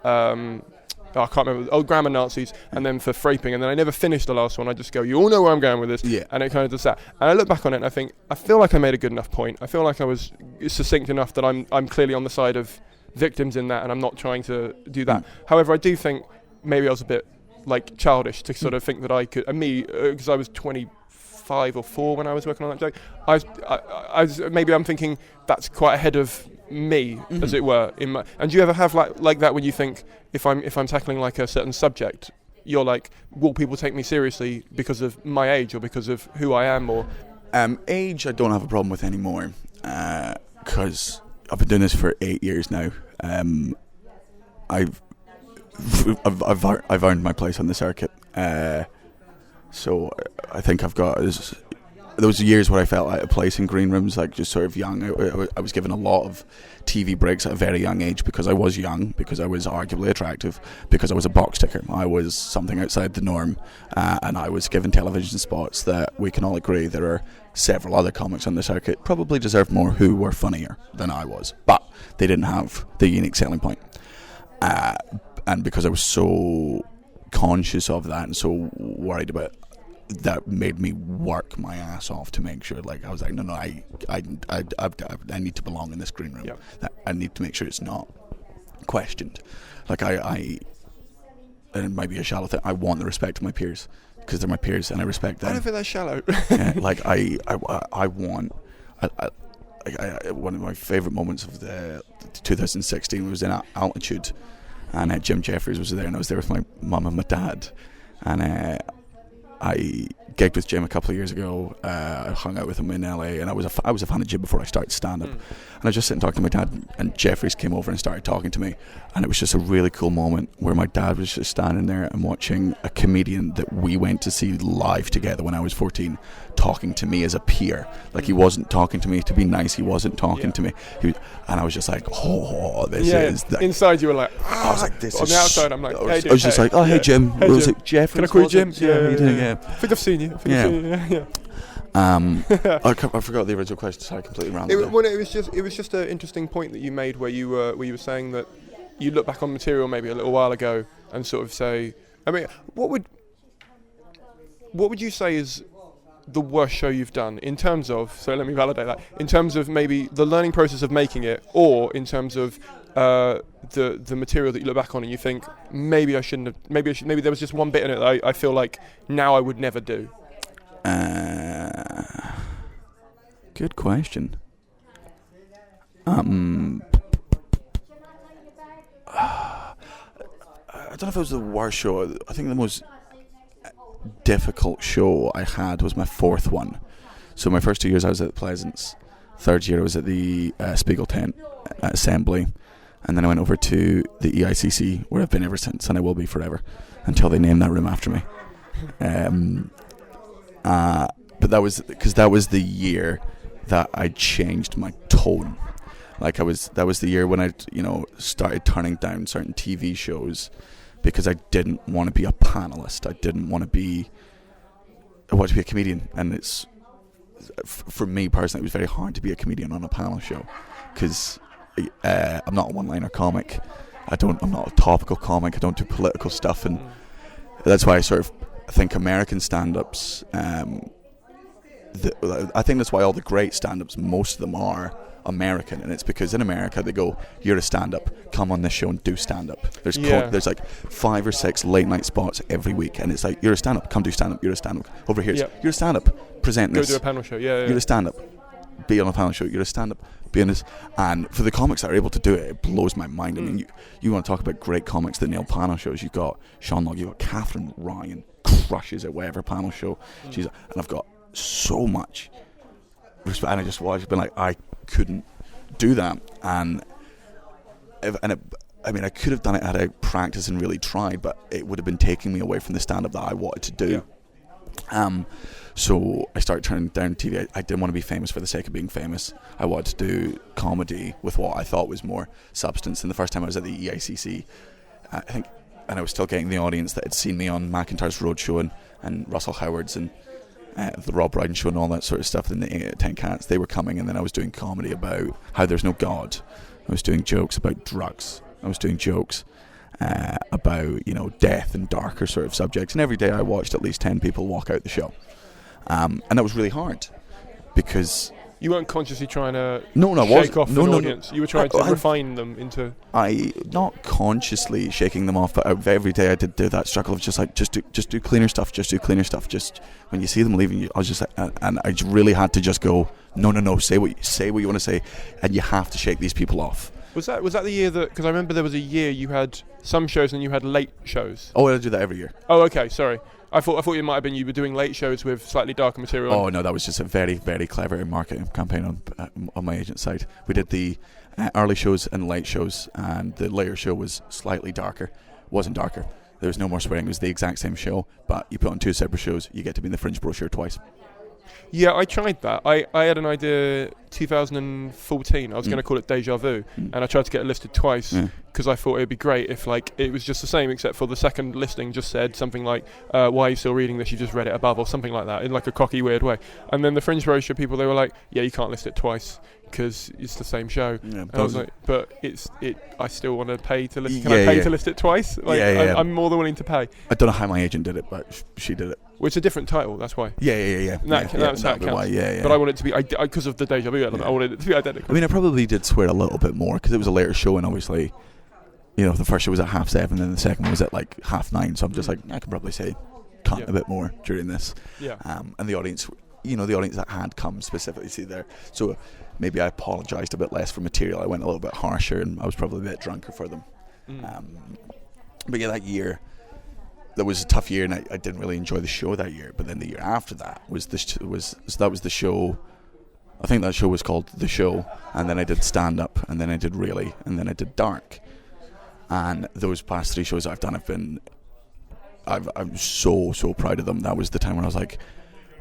I can't remember, grammar Nazis, and then for fraping, and then I never finish the last one. I just go, you all know where I'm going with this, and it kind of does that. And I look back on it and I feel like I made a good enough point. I feel like I was succinct enough that I'm clearly on the side of victims in that, and I'm not trying to do that. However, I do think maybe I was a bit childish to sort of think that I could, and me, because I was 25 or 4 when I was working on that joke, I was maybe I'm thinking that's quite ahead of me, as it were. And do you ever have like that when you think, if I'm tackling like a certain subject, you're like, will people take me seriously because of my age or because of who I am? Or age I don't have a problem with anymore, because I've been doing this for 8 years now. I've earned my place on the circuit, so I think I've got there was years where I felt out of place in green rooms, like just sort of young. I was given a lot of TV breaks at a very young age because I was young, because I was arguably attractive, because I was a box ticker. I was something outside the norm, and I was given television spots that we can all agree there are several other comics on the circuit probably deserved more who were funnier than I was, but they didn't have the unique selling point. And because I was so conscious of that and so worried about it, that made me work my ass off to make sure, like, I was like, no, I need to belong in this green room. Yep. I need to make sure it's not questioned. Like, and it might be a shallow thing, I want the respect of my peers, because they're my peers and I respect them. I don't think that's shallow. Yeah, like, I want... one of my favourite moments of the 2016 was in Altitude, and Jim Jeffries was there, and I was there with my mum and my dad, and I gigged with Jim a couple of years ago. I hung out with him in LA, and I was a fan of Jim before I started stand-up. And I was just sitting talking to my dad, and Jeffries came over and started talking to me, and it was just a really cool moment where my dad was just standing there and watching a comedian that we went to see live together when I was 14 talking to me as a peer. Like, he wasn't talking to me to be nice, he wasn't talking to me, and I was just like, this is the... Inside you were like, I was like, this on is... the outside I'm like, hey, dude, I was just like, hey Jim. Hey, I was Jim. like, Jeffries, can I call you Jim? Yeah. I think I've seen you. I forgot the original question, so I completely ran it was just an interesting point that you made where you were saying that you look back on material maybe a little while ago and sort of say, I mean, what would you say is the worst show you've done in terms of, so let me validate that, in terms of maybe the learning process of making it, or in terms of the material that you look back on and you think maybe there was just one bit in it that I feel like now I would never do? Good question. I don't know if it was the worst show. I think the most difficult show I had was my fourth one. So my first 2 years I was at Pleasance. Third year I was at the Spiegel tent at Assembly. And then I went over to the EICC, where I've been ever since, and I will be forever, until they name that room after me. But that was the year that I changed my tone. Like, that was the year when I, started turning down certain TV shows because I didn't want to be a panelist. I wanted to be a comedian, and it's, for me personally, it was very hard to be a comedian on a panel show, because I'm not a one-liner comic. I'm not a topical comic. I don't do political stuff, and that's why I sort of think American stand-ups. I think that's why all the great stand-ups, most of them are American, and it's because in America they go, you're a stand-up, come on this show and do stand-up. There's like 5 or 6 late-night spots every week, and it's like, you're a stand-up, come do stand-up. You're a stand-up. Over here, you're a stand-up, present this. Go do a panel show. Yeah. You're a stand-up, be on a panel show. You're a stand-up, be on this. And for the comics that are able to do it, it blows my mind. I mean, you want to talk about great comics that nail panel shows. You've got Sean Locke, you've got Catherine Ryan, crushes at whatever panel show and I've got so much respect, and I just watched, been like, I couldn't do that, I could have done it had I practiced and really tried, but it would have been taking me away from the stand-up that I wanted to do. So I started turning down TV. I didn't want to be famous for the sake of being famous. I wanted to do comedy with what I thought was more substance. And the first time I was at the EICC, I think, and I was still getting the audience that had seen me on McIntyre's Roadshow and Russell Howard's and the Rob Brydon Show and all that sort of stuff, and the 8 out of 10 Cats. They were coming, and then I was doing comedy about how there's no God. I was doing jokes about drugs. I was doing jokes about, death and darker sort of subjects. And every day I watched at least 10 people walk out the show. And that was really hard, because... You weren't consciously trying to shake off an audience. You were trying to refine them into... Not consciously shaking them off, but every day I did do that struggle of just like, just do cleaner stuff, just when you see them leaving, I was just like, and I really had to just go, no, say what you want to say, and you have to shake these people off. Was that the year that... Because I remember there was a year you had some shows and you had late shows. Oh, I do that every year. Oh, okay, sorry. I thought it might have been you were doing late shows with slightly darker material. Oh no, that was just a very, very clever marketing campaign on my agent's side. We did the early shows and late shows, and the later show was slightly darker. Wasn't darker. There was no more swearing. It was the exact same show, but you put on 2 separate shows. You get to be in the Fringe brochure twice. Yeah, I tried that. I had an idea 2014. I was going to call it Deja Vu, and I tried to get it listed twice because I thought it'd be great if like it was just the same, except for the second listing just said something like, "Why are you still reading this? You just read it above," or something like that, in like a cocky, weird way. And then the Fringe brochure people, they were like, "Yeah, you can't list it twice because it's the same show." Yeah, and I was like, "But I still want to pay to list. Can I pay to list it twice? Like, I'm more than willing to pay." I don't know how my agent did it, but she did it. Well, it's a different title, that's why. Yeah. That's how it counts. Why, But I want it to be, because of the Deja Vu element, I wanted it to be identical. I mean, I probably did swear a little bit more because it was a later show, and obviously, the first show was at 7:30, and the second one was at like 9:30. So I'm just like, I can probably say cunt a bit more during this. Yeah. And the audience, the audience that had come specifically see there. So maybe I apologised a bit less for material. I went a little bit harsher, and I was probably a bit drunker for them. But yeah, that year. That was a tough year, and I didn't really enjoy the show that year. But then the year after that was the show. I think that show was called The Show, and then I did stand up, and then I did Really, and then I did Dark. And those past 3 shows I've done, I'm so proud of them. That was the time when I was like,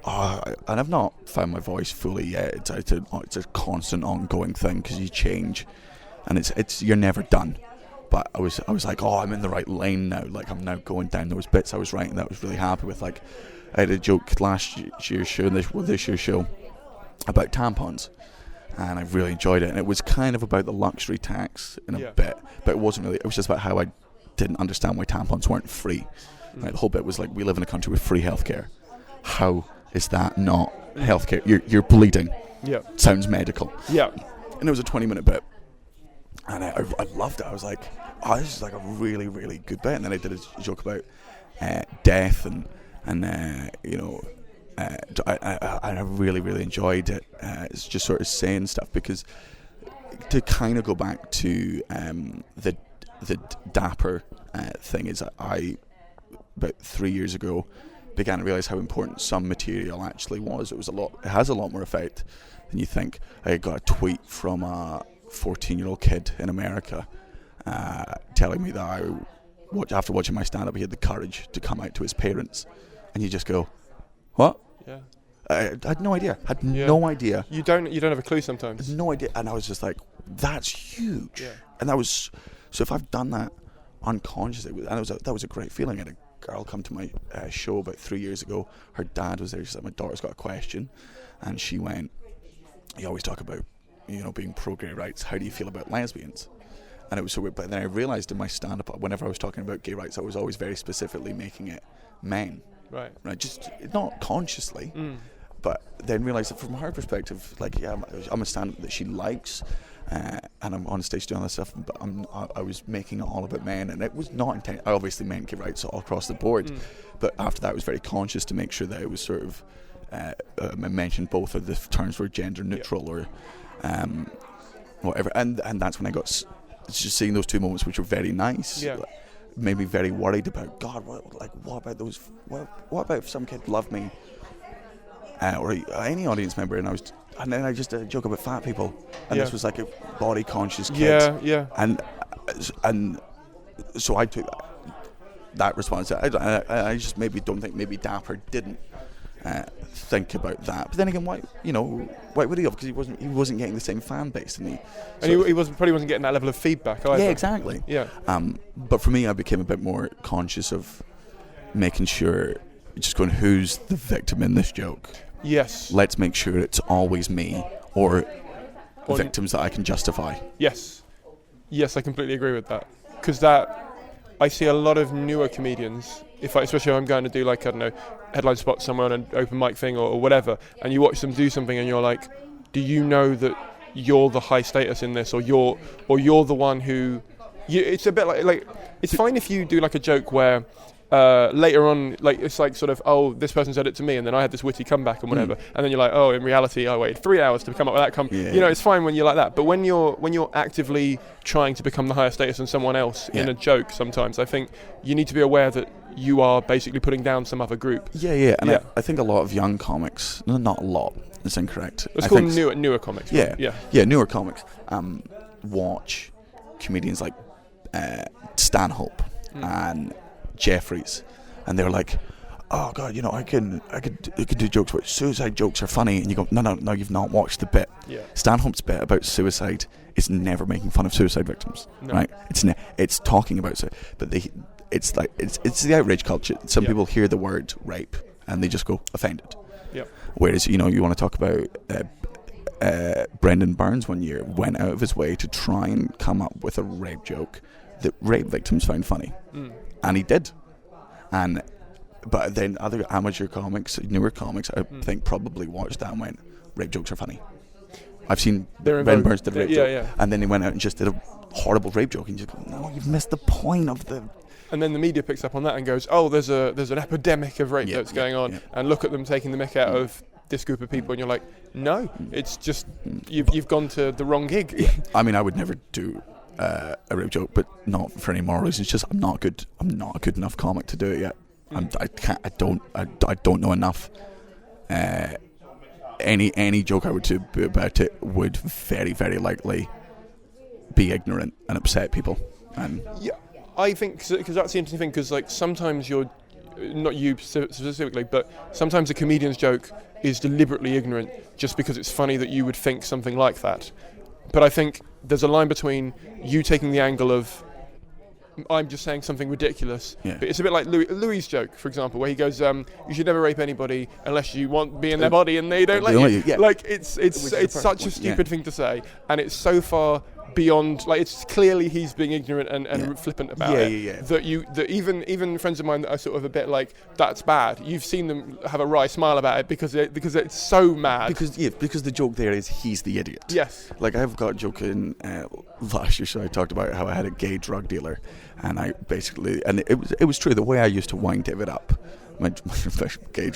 and I've not found my voice fully yet. It's a constant, ongoing thing because you change, and it's you're never done. But I was like, I'm in the right lane now. Like, I'm now going down those bits I was writing that I was really happy with. Like, I had a joke last year's show and this year's show about tampons, and I really enjoyed it. And it was kind of about the luxury tax in a bit, but it wasn't really. It was just about how I didn't understand why tampons weren't free. Right? The whole bit was like, we live in a country with free healthcare. How is that not healthcare? You're bleeding. Yeah. Sounds medical. Yeah. And it was a 20-minute bit. And I loved it. I was like, this is like a really, really good bit. And then I did a joke about death and I really, really enjoyed it. It's just sort of saying stuff because to kind of go back to the Dapper thing is I about 3 years ago began to realise how important some material actually was. It has a lot more effect than you think. I got a tweet from a 14-year-old kid in America telling me that after watching my stand-up, he had the courage to come out to his parents, and you just go, what? Yeah. I had no idea. No idea. You don't have a clue sometimes. I had no idea, and I was just like, that's huge. Yeah. And that was so. If I've done that unconsciously, that was a great feeling. I had a girl come to my show about 3 years ago. Her dad was there. She said, my daughter's got a question, and she went, you always talk about being pro-gay rights. How do you feel about lesbians? And it was so weird. But then I realised in my stand-up, whenever I was talking about gay rights, I was always very specifically making it men. Right. Just not consciously. But then realised that from her perspective, like, yeah, I'm a stand-up that she likes, and I'm on stage doing all that stuff. But I was making it all about men, and it was not intent. I obviously meant gay rights all across the board. But after that, I was very conscious to make sure that it was sort of I mentioned both of the terms were gender neutral or whatever, and that's when I got just seeing those two moments, which were very nice. Yeah. Made me very worried about God. What about those? What about if some kid loved me, or any audience member, and then I just did a joke about fat people, and this was like a body conscious kid. Yeah. And so I took that response. I just don't think maybe Dapper didn't think about that, but then again, why would he have? Because he wasn't getting the same fan base, and he probably wasn't getting that level of feedback either. Yeah, exactly. Yeah. But for me, I became a bit more conscious of making sure, just going, who's the victim in this joke? Yes. Let's make sure it's always me or victims that I can justify. Yes, I completely agree with that, because I see a lot of newer comedians, especially if I'm going to do, like, I don't know, headline spot somewhere on an open mic thing or whatever, and you watch them do something and you're like, do you know that you're the high status in this, or you're the one who... it's a bit like it's fine if you do like a joke where later on, like, it's like sort of, oh, this person said it to me and then I had this witty comeback and whatever, and then you're like, oh, in reality I waited 3 hours to come up with that it's fine when you're like that. But when you're actively trying to become the higher status than someone else in a joke, sometimes I think you need to be aware that you are basically putting down some other group. And I think a lot of young comics, not a lot, it's incorrect, it's called newer comics. Newer comics watch comedians like Stanhope and Jeffries, and they're like, oh God, I could do jokes about suicide jokes are funny, and you go, no, you've not watched the bit. Yeah. Stanhope's bit about suicide is never making fun of suicide victims, right? It's talking about it, but it's the outrage culture. Some people hear the word rape and they just go offended. Yeah. Whereas you want to talk about Brendan Burns one year went out of his way to try and come up with a rape joke that rape victims found funny, and he did, but then other amateur comics, newer comics, I think probably watched that and went, rape jokes are funny. I've seen Brendan Burns did a rape joke, and then he went out and just did a horrible rape joke, and you just go, no, you've missed the point of the. And then the media picks up on that and goes, oh, there's an epidemic of rape that's going on, and look at them taking the mick out of this group of people, and you're like, no, it's just you've gone to the wrong gig. Yeah. I mean, I would never do a rape joke, but not for any moral reasons. It's just I'm not a good enough comic to do it yet. I don't know enough. Any joke I would do about it would very, very likely be ignorant and upset people. And yeah, I think because that's the interesting thing. Because like sometimes you're not you specifically, but sometimes a comedian's joke is deliberately ignorant just because it's funny that you would think something like that. But I think there's a line between you taking the angle of I'm just saying something ridiculous. Yeah. But it's a bit like Louie's joke, for example, where he goes, you should never rape anybody unless you want to be in their body and they don't let you. Yeah. Like, it's such a stupid thing to say, and it's so far beyond, like, it's clearly he's being ignorant and flippant about it. That even friends of mine that are sort of a bit like, that's bad, you've seen them have a wry smile about it because it's so mad. Because the joke there is he's the idiot. Yes. Like, I've got a joke in last year, so I talked about how I had a gay drug dealer, and I basically, and it was true, the way I used to wind David up, my gay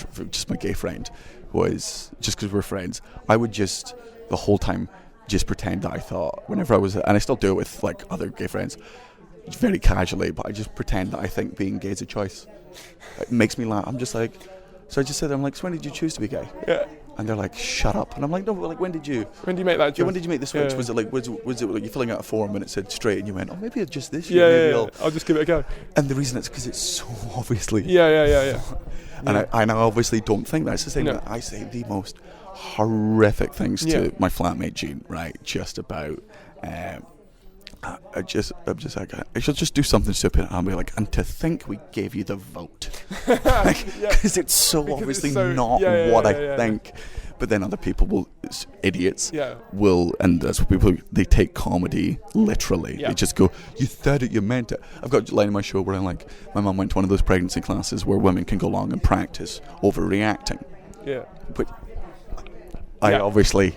friend, was just because we're friends, I would just the whole time just pretend that I thought, whenever I was, and I still do it with like other gay friends, very casually, but I just pretend that I think being gay is a choice. It makes me laugh. I'm just like, so I just said, I'm like, so when did you choose to be gay? Yeah. And they're like, shut up. And I'm like, no, like, when did you make that choice? Yeah, when did you make the switch? Yeah. Was it like you're filling out a form and it said straight and you went, oh, maybe it's just this year. Yeah, I'll just give it a go. And the reason it's because it's so obviously. Yeah. And I obviously don't think that. It's the same that I say the most horrific things to my flatmate Jean, right? Just about I'm just like, I should just do something stupid, and I'll be like, and to think we gave you the vote, because it's so obviously not what I think. But then other people idiots will, and that's what people, they take comedy literally. They just go, you said it, you meant it. I've got a line in my show where I'm like, my mum went to one of those pregnancy classes where women can go along and practice overreacting. Yeah. But I obviously,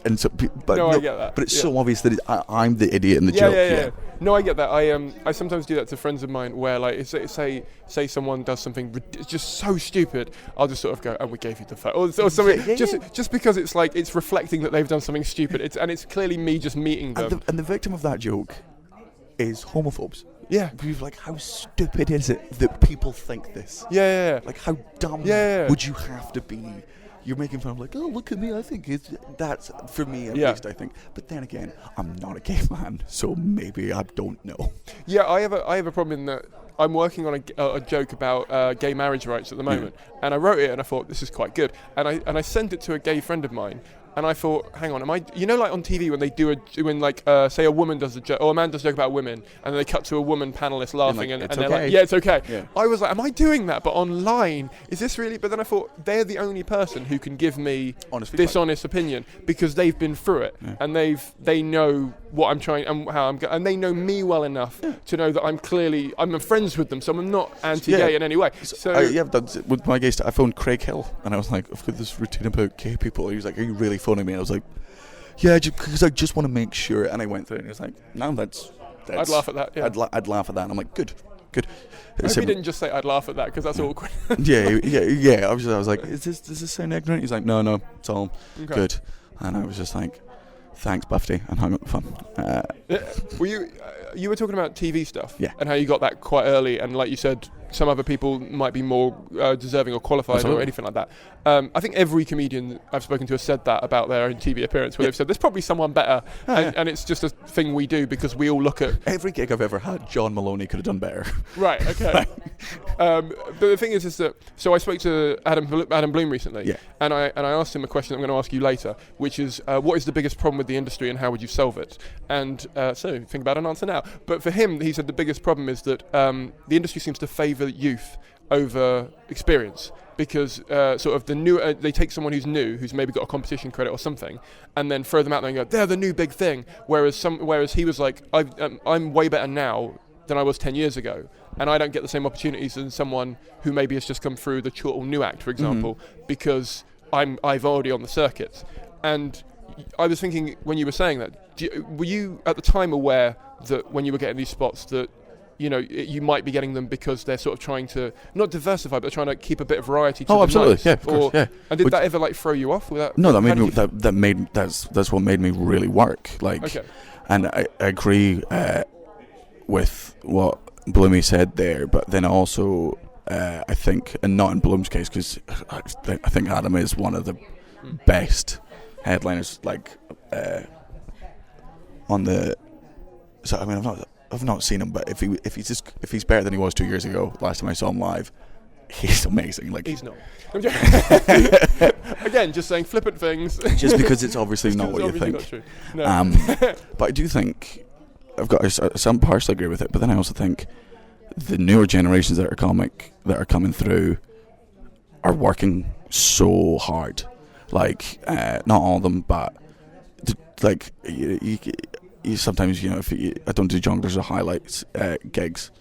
and so, but I get that. But it's so obvious that I'm the idiot in the joke. Yeah. No, I get that. I sometimes do that to friends of mine where, like, say someone does something just so stupid, I'll just sort of go, "Oh, we gave you the phone," or something. Just because it's like it's reflecting that they've done something stupid. It's clearly me just meeting them. And the victim of that joke is homophobes. Yeah. People like, how stupid is it that people think this? Yeah. Like, how dumb would you have to be? You're making fun of, like, oh, look at me, I think that's, for me at least, I think. But then again, I'm not a gay man, so maybe I don't know. Yeah, I have a problem in that I'm working on a joke about gay marriage rights at the moment, and I wrote it and I thought, this is quite good. And I sent it to a gay friend of mine, and I thought, hang on, like on TV when they do say a woman does a joke, or a man does a joke about women, and then they cut to a woman panelist laughing, and they're like, yeah, it's okay. Yeah. I was like, am I doing that? But online, is this really? But then I thought, they're the only person who can give me honest opinion, because they've been through it, and they know what I'm trying and how I'm and they know me well enough to know that I'm friends with them, so I'm not anti-gay in any way. So with my gay stuff, I phoned Craig Hill, and I was like, I've got this routine about gay people. He was like, are you really phoning me? I was like, yeah, because I just want to make sure. And I went through it, and he was like, no, that's I'd laugh at that. Yeah. I'd laugh at that. And I'm like, good. I hope he didn't just say I'd laugh at that, because that's awkward. yeah. I was like, does this sound ignorant? He's like, no, it's all good. And I was just like, thanks, Buffy, and hung up the phone. Were you? you were talking about TV stuff, Yeah. and how you got that quite early, and like you said, some other people might be more deserving or qualified Absolutely. or anything like that. I think every comedian I've spoken to has said that about their own TV appearance, where they've said there's probably someone better, and it's just a thing we do because we all look at Every gig I've ever had, John Maloney could have done better. right. Okay. But the thing is that so I spoke to Adam Bloom recently, Yeah. and I asked him a question I'm going to ask you later, which is what is the biggest problem with the industry and how would you solve it? And so think about an answer now. But for him, he said the biggest problem is that the industry seems to favour youth over experience, because sort of the new they take someone who's new, who's maybe got a competition credit or something, and then throw them out there and go, they're the new big thing. Whereas he was like, I'm way better now than I was 10 years ago, and I don't get the same opportunities as someone who maybe has just come through the Chortle New Act, for example, because I've already on the circuit. And I was thinking, when you were saying that, were you at the time aware that when you were getting these spots that you might be getting them because they're sort of trying to not diversify, but trying to keep a bit of variety to the absolutely, nights? yeah, of course, yeah. And did that ever like throw you off? No, that's what made me really work. Like, Okay. and I agree with what Bloomy said there, but then also I think, and not in Bloom's case, because I think Adam is one of the best headliners. Like on the, so I mean, I've not seen him, but if he's better than he was 2 years ago, last time I saw him live, he's amazing. Like, He's not. Again, just saying flippant things. Just because it's obviously not what you think. Not true. No. But I do think some partially agree with it, but then I also think the newer generations that are coming through are working so hard. Like, not all of them, but like you sometimes, I don't do junglers or highlights gigs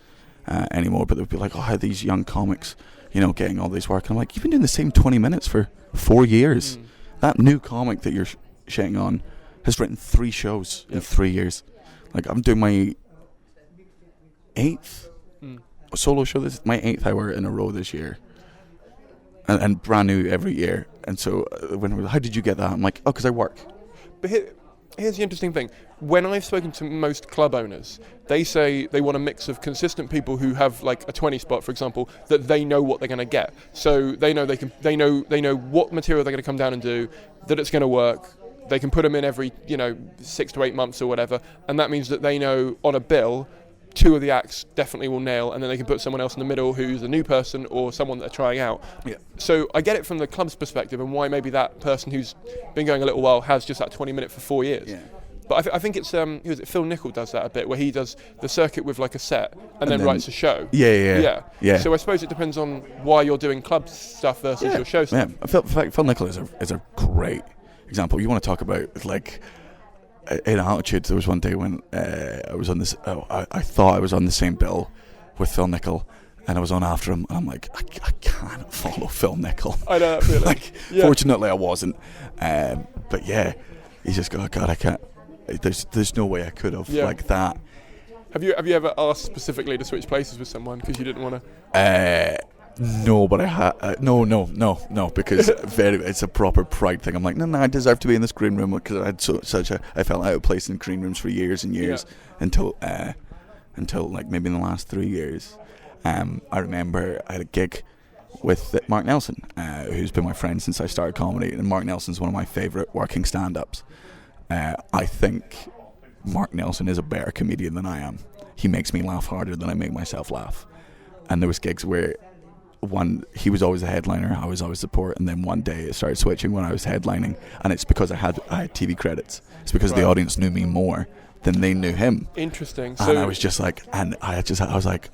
anymore, but they'll be like, oh, how these young comics, getting all this work. And I'm like, you've been doing the same 20 minutes for 4 years. That new comic that you're shitting on has written 3 shows in 3 years. Like, I'm doing my 8th solo show. This is my 8th hour in a row this year, and brand new every year. And so when we're like, how did you get that? I'm like, oh, because I work. But here's the interesting thing. When I've spoken to most club owners, they say they want a mix of consistent people who have like a 20 spot, for example, that they know what they're going to get. So they know they know what material they're going to come down and do, that it's going to work. They can put them in every 6 to 8 months or whatever, and that means that they know on a bill 2 of the acts definitely will nail, and then they can put someone else in the middle who's a new person or someone that they're trying out. Yeah. So I get it from the club's perspective, and why maybe that person who's been going a little while has just that 20 minute for 4 years. Yeah. But I think it's Phil Nicol does that a bit, where he does the circuit with like a set and then writes a show. Yeah. So I suppose it depends on why you're doing club stuff versus your show stuff. Yeah, Phil Nicol is a great example. You want to talk about like in Altitude. There was one day when I was on this. I thought I was on the same bill with Phil Nicol, and I was on after him, and I'm like, I can't follow Phil Nicol. I know that feeling. Fortunately, I wasn't. But yeah, he's just go, God, I can't. There's no way I could have like that. Have you ever asked specifically to switch places with someone because you didn't want to? No, but I had no, because it's a proper pride thing. I'm like, no, I deserve to be in this green room, because I had I felt out of place in green rooms for years and years until like maybe in the last 3 years. I remember I had a gig with Mark Nelson, who's been my friend since I started comedy, and Mark Nelson's one of my favourite working stand-ups. I think Mark Nelson is a better comedian than I am. He makes me laugh harder than I make myself laugh. And there was gigs where he was always a headliner, I was always support, and then one day it started switching when I was headlining, and it's because I had TV credits. It's because the audience knew me more than they knew him. Interesting. And I was just like, and I was like,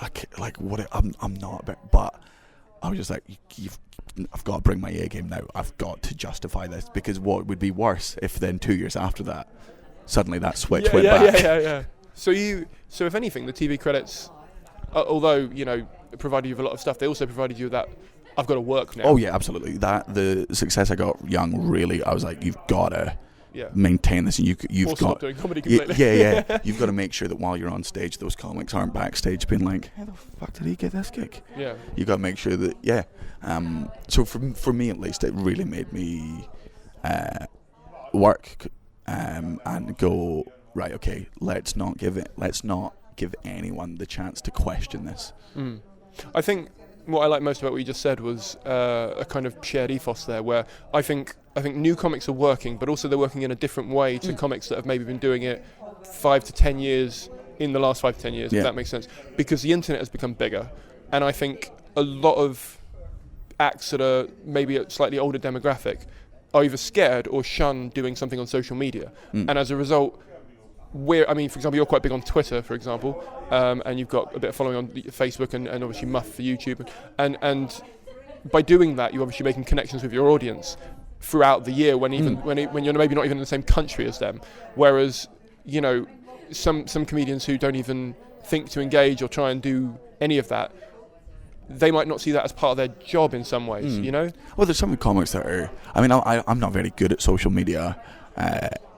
what? I'm not, but I was just like, I've got to bring my A game now. I've got to justify this, because what would be worse if then 2 years after that, suddenly that switch went back. Yeah. So if anything, the TV credits, although provided you with a lot of stuff, they also provided you with that. I've got to work now. Oh yeah, absolutely. The success I got young, really, I was like, you've got to maintain this, and you've got stop doing comedy completely. Yeah. You've got to make sure that while you're on stage, those comics aren't backstage being like, how the fuck did he get this gig? Yeah. You got to make sure that so for me at least, it really made me work and go, right, okay, let's not give anyone the chance to question this. I think what I like most about what you just said was a kind of shared ethos there, where I think new comics are working, but also they're working in a different way to comics that have maybe been doing it 5 to 10 years in the last 5 to 10 years, if that makes sense. Because the internet has become bigger, and I think a lot of acts that are maybe a slightly older demographic are either scared or shun doing something on social media. And as a result, for example, you're quite big on Twitter, for example, and you've got a bit of following on Facebook and obviously Muff for YouTube. And by doing that, you're obviously making connections with your audience throughout the year when you're maybe not even in the same country as them. Whereas, you know, some comedians who don't even think to engage or try and do any of that, they might not see that as part of their job in some ways, you know? Well, there's some comics that are... I mean, I'm not very good at social media.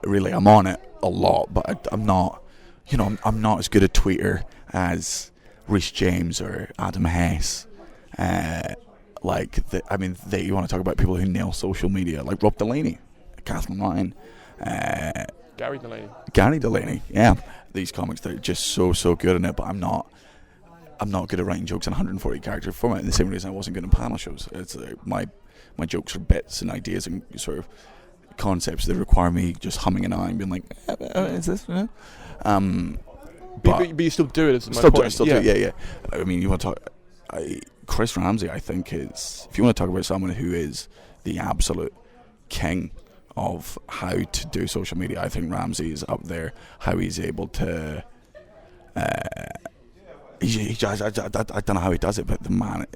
Really, I'm on it a lot, but I'm not... You know, I'm not as good a tweeter as Rhys James or Adam Hess. You want to talk about people who nail social media, like Rob Delaney, Catherine Ryan, Gary Delaney, yeah. These comics, they're just so good in it, but I'm not good at writing jokes in 140 character format. The same reason I wasn't good in panel shows. It's my jokes are bits and ideas and sort of concepts that require me just humming an eye and being like, is this? But you still do it. Is my point. Still do it. Yeah. I mean, you want to talk? Chris Ramsey, I think, is, if you want to talk about someone who is the absolute king of how to do social media, I think Ramsey is up there. How he's able to. I don't know how he does it, but the man,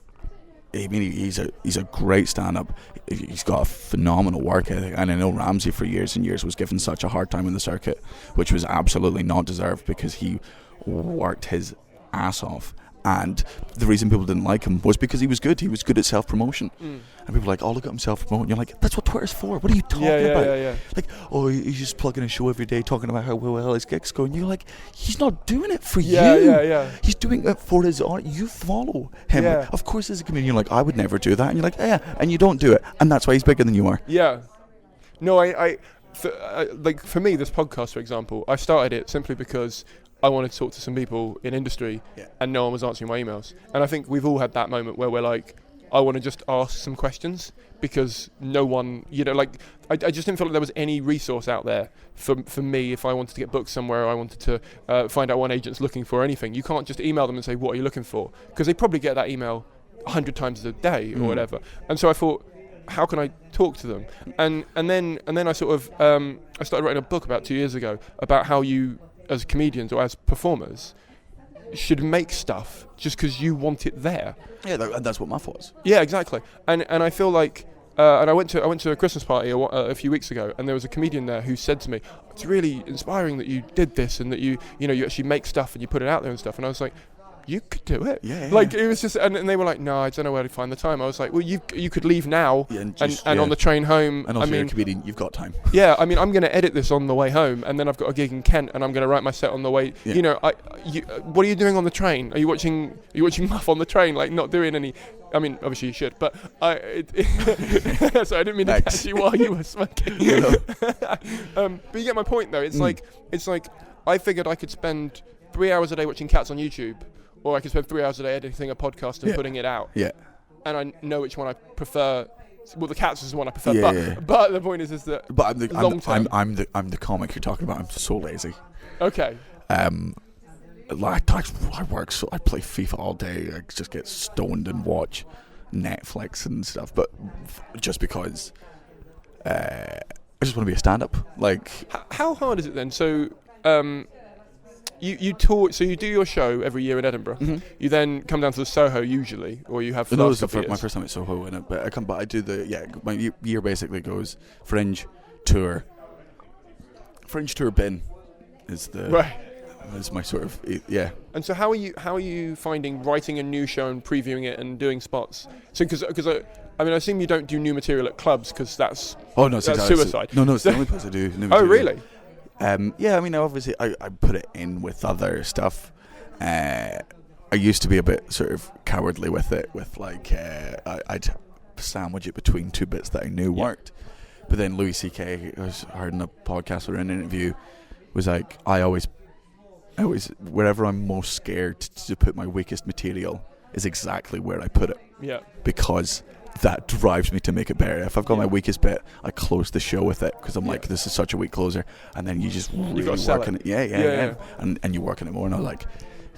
I mean, he's a great stand-up. He's got a phenomenal work ethic, and I know Ramsey for years and years was given such a hard time in the circuit, which was absolutely not deserved, because he worked his ass off. And the reason people didn't like him was because he was good. He was good at self-promotion. And people were like, oh, look at him self-promoting. You're like, that's what Twitter's for. What are you talking about? Yeah. Like, oh, he's just plugging a show every day, talking about how well his gig's going. You're like, he's not doing it for you. Yeah. He's doing it for his art. You follow him. Yeah. Of course, as a comedian, you're like, I would never do that. And you're like, yeah, and you don't do it. And that's why he's bigger than you are. Yeah. No, for me, this podcast, for example, I started it simply because I wanted to talk to some people in industry, and no one was answering my emails. And I think we've all had that moment where we're like, I want to just ask some questions, because no one, you know, like, I just didn't feel like there was any resource out there for me if I wanted to get booked somewhere, or I wanted to find out what an agent's looking for or anything. You can't just email them and say, what are you looking for? Because they probably get that email 100 times a day or whatever. And so I thought, how can I talk to them? And then I sort of, I started writing a book about 2 years ago about how you, as comedians or as performers, should make stuff just because you want it there. Yeah, that's what Muff was. Yeah, exactly. And I feel like, and I went to a Christmas party a few weeks ago, and there was a comedian there who said to me, "It's really inspiring that you did this, and that you actually make stuff and you put it out there and stuff." And I was like, you could do it. Yeah. Like, it was just, and they were like, no, I don't know where to find the time. I was like, well, you could leave now, and on the train home. And also, you're a comedian, you've got time. Yeah, I mean, I'm going to edit this on the way home, and then I've got a gig in Kent, and I'm going to write my set on the way. Yeah. You know, what are you doing on the train? Are you watching Muff on the train? Like, not doing any. I mean, obviously you should, but so I didn't mean to catch you while you were smoking. But you get my point, though. It's like I figured I could spend 3 hours a day watching cats on YouTube, or I could spend 3 hours a day editing a podcast and putting it out. Yeah. And I know which one I prefer. Well, the cats is the one I prefer. But the point is that. But I'm the comic you're talking about. I'm so lazy. Okay. Like, I work, so I play FIFA all day. I just get stoned and watch Netflix and stuff. But just because I just want to be a stand-up. Like, how hard is it then? So. You tour, so you do your show every year in Edinburgh. Mm-hmm. You then come down to the Soho usually, or you have. No, this is my first time at Soho in it, but I do my year basically goes Fringe tour. Fringe tour bin is the right. Is my sort of And so how are you finding writing a new show and previewing it and doing spots? So because I assume you don't do new material at clubs because that's suicide. No, it's the only place I do new material. Oh really? Obviously I put it in with other stuff. I used to be a bit sort of cowardly with it, with like I'd sandwich it between two bits that I knew worked. But then Louie CK, I heard in a podcast or an interview, was like, I always wherever I'm most scared to put my weakest material is exactly where I put it. Yeah. Because that drives me to make it better. If I've got my weakest bit, I close the show with it because I'm like, this is such a weak closer, and then you just really work on it. Yeah. And you work on it more, and I'm like,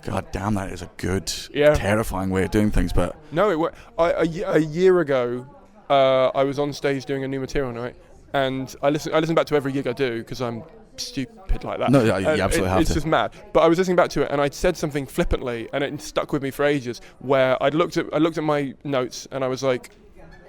God damn, that is a good, terrifying way of doing things. But no, a year ago, I was on stage doing a new material night, and I listen back to every gig I do because I'm stupid like that. No, you absolutely have to. It's just mad. But I was listening back to it, and I'd said something flippantly, and it stuck with me for ages. Where I looked at my notes, and I was like,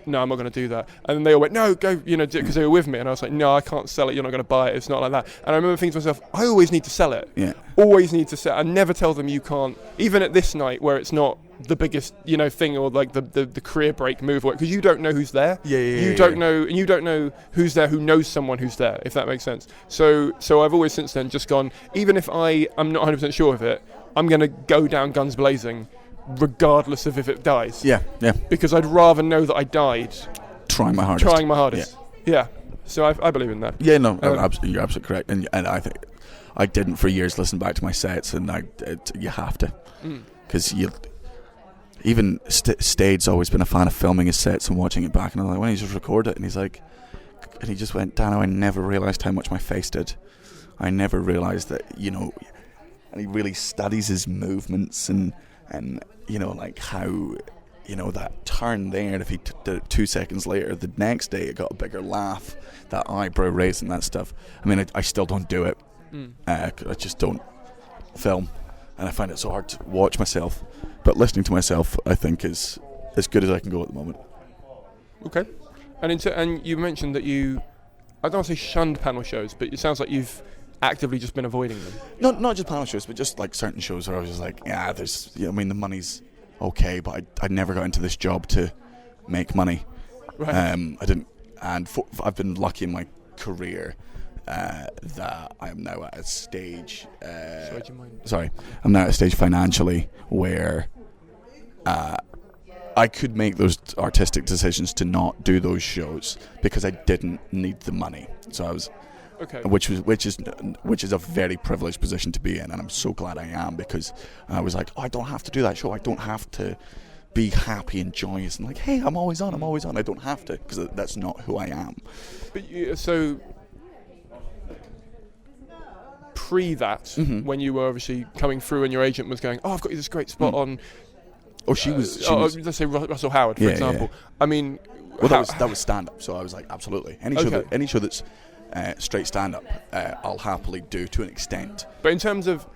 no, I'm not going to do that. And then they all went, no, go, because they were with me. And I was like, no, I can't sell it. You're not going to buy it. It's not like that. And I remember thinking to myself, I always need to sell it. Yeah. Always need to sell. I never tell them you can't. Even at this night where it's not the biggest, thing or like the career break move, because you don't know who's there. You don't know, and you don't know who's there who knows someone who's there, if that makes sense. So I've always since then just gone, even if I'm not 100% sure of it, I'm going to go down guns blazing, regardless of if it dies. Yeah. Because I'd rather know that I died trying my hardest. Yeah. So I believe in that. Yeah, no, you're absolutely correct. And I think I didn't for years listen back to my sets, and you have to, because even Stade's always been a fan of filming his sets and watching it back, and I'm like, why don't you just record it? And he just went, Dano, I never realised how much my face did. I never realised that, and he really studies his movements and like how, that turn there, if he did it 2 seconds later, the next day it got a bigger laugh, that eyebrow raise and that stuff. I mean, I still don't do it. I just don't film, and I find it so hard to watch myself. But listening to myself, I think, is as good as I can go at the moment. Okay. And you mentioned that you, I don't want to say shunned panel shows, but it sounds like you've actively just been avoiding them. Not just panel shows, but just like certain shows where I was just like, the money's okay, but I never got into this job to make money. Right. I didn't, and I've been lucky in my career that I am now at a stage. I'm now at a stage financially where I could make those artistic decisions to not do those shows because I didn't need the money. So I was. Okay. Which is a very privileged position to be in, and I'm so glad I am, because I was like, I don't have to do that show. I don't have to be happy and joyous and like, hey, I'm always on. I don't have to, because that's not who I am. But so pre that, when you were obviously coming through and your agent was going, I've got you this great spot on. Or she was. Let's say Russell Howard, for example. Yeah. I mean, that was stand up. So I was like, absolutely, any show that's straight stand-up, I'll happily do to an extent. But in terms of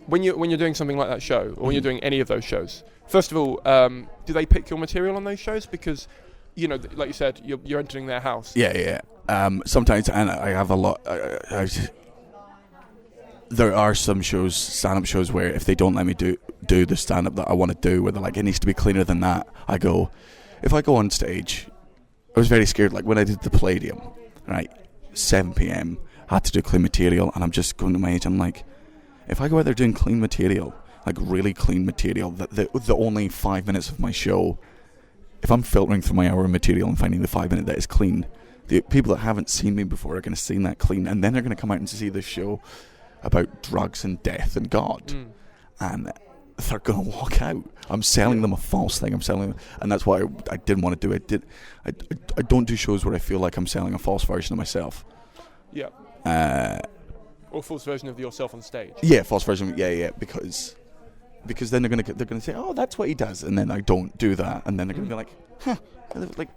when you're doing something like that show, or when you're doing any of those shows, first of all, do they pick your material on those shows? Because, like you said, you're entering their house. Yeah. Sometimes, and I have a lot. There are some shows, stand-up shows, where if they don't let me do the stand-up that I want to do, where they're like, it needs to be cleaner than that, if I go on stage, I was very scared, like when I did the Palladium, right? 7 p.m. I had to do clean material, and I'm just going to my age. I'm like, if I go out there doing clean material, like really clean material, the only 5 minutes of my show, if I'm filtering through my hour of material and finding the 5 minute that is clean, the people that haven't seen me before are going to see that clean, and then they're going to come out and see this show about drugs and death and God, and they're going to walk out. I'm selling them a false thing. And that's why I didn't want to do it. I don't do shows where I feel like I'm selling a false version of myself. Yeah. Or false version of yourself on stage. Yeah, false version. Yeah. Because then they're gonna say, oh, that's what he does, and then I don't do that, and then they're gonna be like, huh, like.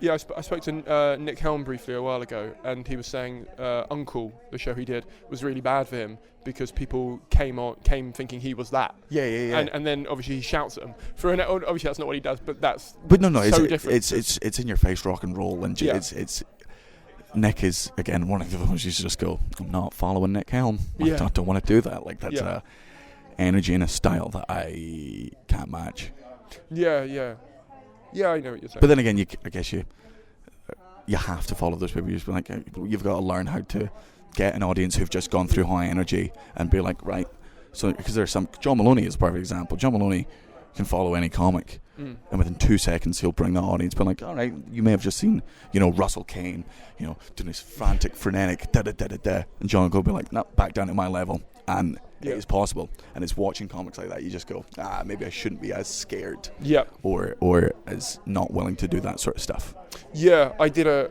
Yeah, I spoke to Nick Helm briefly a while ago, and he was saying Uncle, the show he did, was really bad for him because people came thinking he was that. Yeah. And then obviously he shouts at them. Obviously that's not what he does, but that's no, so it's different. It's in your face rock and roll, and it's Nick is again one of the ones you just go, I'm not following Nick Helm. I don't want to do that. Like that's a energy and a style that I can't match. Yeah. Yeah, I know what you're saying. But then again, I guess you have to follow those people. You've got to learn how to get an audience who've just gone through high energy and be like, right. So because there's John Maloney is a perfect example. John Maloney can follow any comic, and within 2 seconds he'll bring the audience. But like, all right, you may have just seen, Russell Caine, doing this frantic, frenetic, da da da da da, and John will go be like, no, back down to my level, and it is possible. And it's watching comics like that, you just go, maybe I shouldn't be as scared. Yeah. Or as not willing to do that sort of stuff. Yeah, I did a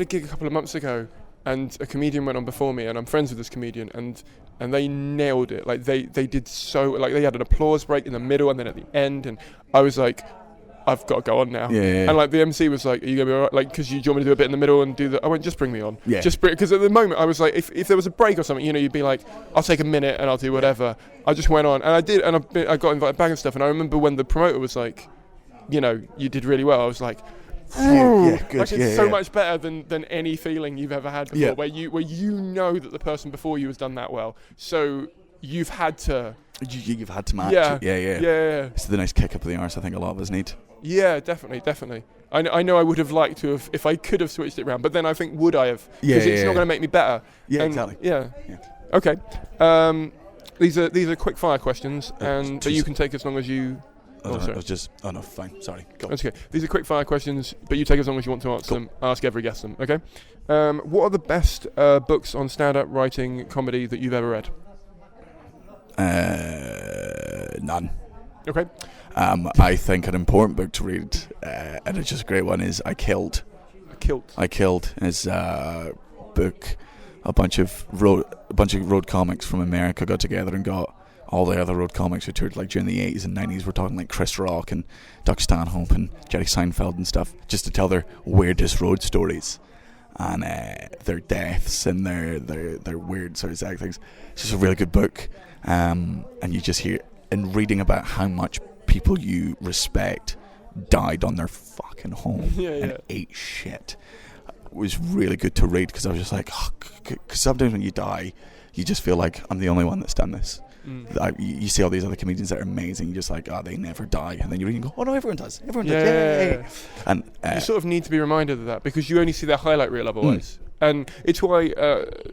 gig a couple of months ago, and a comedian went on before me, and I'm friends with this comedian, and they nailed it. Like they did so, like they had an applause break in the middle and then at the end, and I was like, I've got to go on now. Yeah. And like the MC was like, are you gonna be alright? Like, because do you want me to do a bit in the middle and do the? I went, just bring me on. Yeah. Just bring, because at the moment I was like, if there was a break or something, you'd be like, I'll take a minute and I'll do whatever. I just went on, and I did, and I got invited back and stuff. And I remember when the promoter was like, you did really well. I was like, good. Like it's so much better than any feeling you've ever had before, where you know that the person before you has done that well, so you've had to match. Yeah. It's the nice kick up the arse I think a lot of us need. Yeah, definitely. I know I would have liked to have, if I could have switched it around, but then I think, would I have? Because it's not going to make me better. Yeah, exactly. Yeah. Okay. These are quick fire questions, but you can take as long as you. Fine. Sorry. Go. That's okay. These are quick fire questions, but you take as long as you want to answer them. Ask every guest them. Okay. What are the best books on stand-up writing comedy that you've ever read? None. Okay. I think an important book to read, and it's just a great one, is I Killed. I Killed is a book. A bunch of road comics from America got together and got all the other road comics who toured like during the 80s and 90s. We're talking like Chris Rock and Doug Stanhope and Jerry Seinfeld and stuff, just to tell their weirdest road stories and their deaths and their weird sort of exact things. It's just a really good book, and you just hear and reading about how much people you respect died on their fucking home and ate shit. It was really good to read because I was just like, because sometimes when you die, you just feel like I'm the only one that's done this. You see all these other comedians that are amazing, you're just like, they never die, and then you read and go, oh no, everyone does, yay. And you sort of need to be reminded of that because you only see their highlight reel otherwise. And it's why,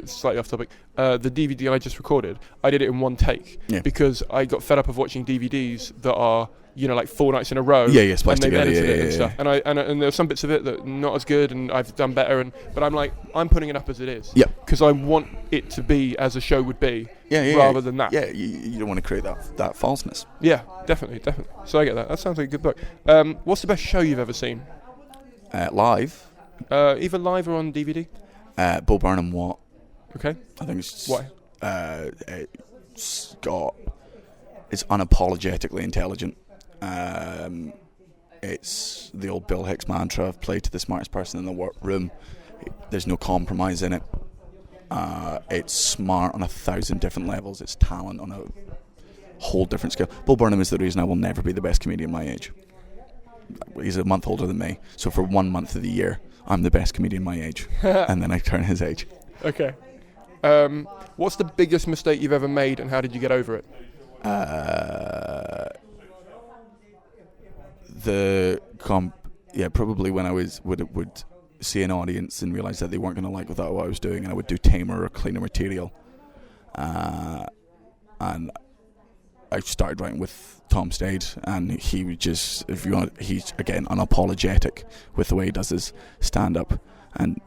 slightly off topic, the DVD I just recorded, I did it in one take because I got fed up of watching DVDs that are, like 4 nights in a row. Spliced and they've together, edited it and stuff. And there's some bits of it that are not as good, and I've done better. But I'm like, I'm putting it up as it is. Yeah. Because I want it to be as a show would be. Rather than that. Yeah, you don't want to create that falseness. Yeah, definitely. So I get that. That sounds like a good book. What's the best show you've ever seen? Live. Either live or on DVD. Bo Burnham What. Okay. I think it's why. It's unapologetically intelligent. It's the old Bill Hicks mantra of play to the smartest person in the room. There's no compromise in it. It's smart on 1,000 different levels. It's talent on a whole different scale. Bo Burnham is the reason I will never be the best comedian my age. He's a month older than me, so for 1 month of the year I'm the best comedian my age and then I turn his age. Okay. What's the biggest mistake you've ever made and how did you get over it? Probably when I would see an audience and realise that they weren't going to like what I was doing, and I would do tamer or cleaner material. And I started writing with Tom Stade, and he would just, he's again unapologetic with the way he does his stand-up, and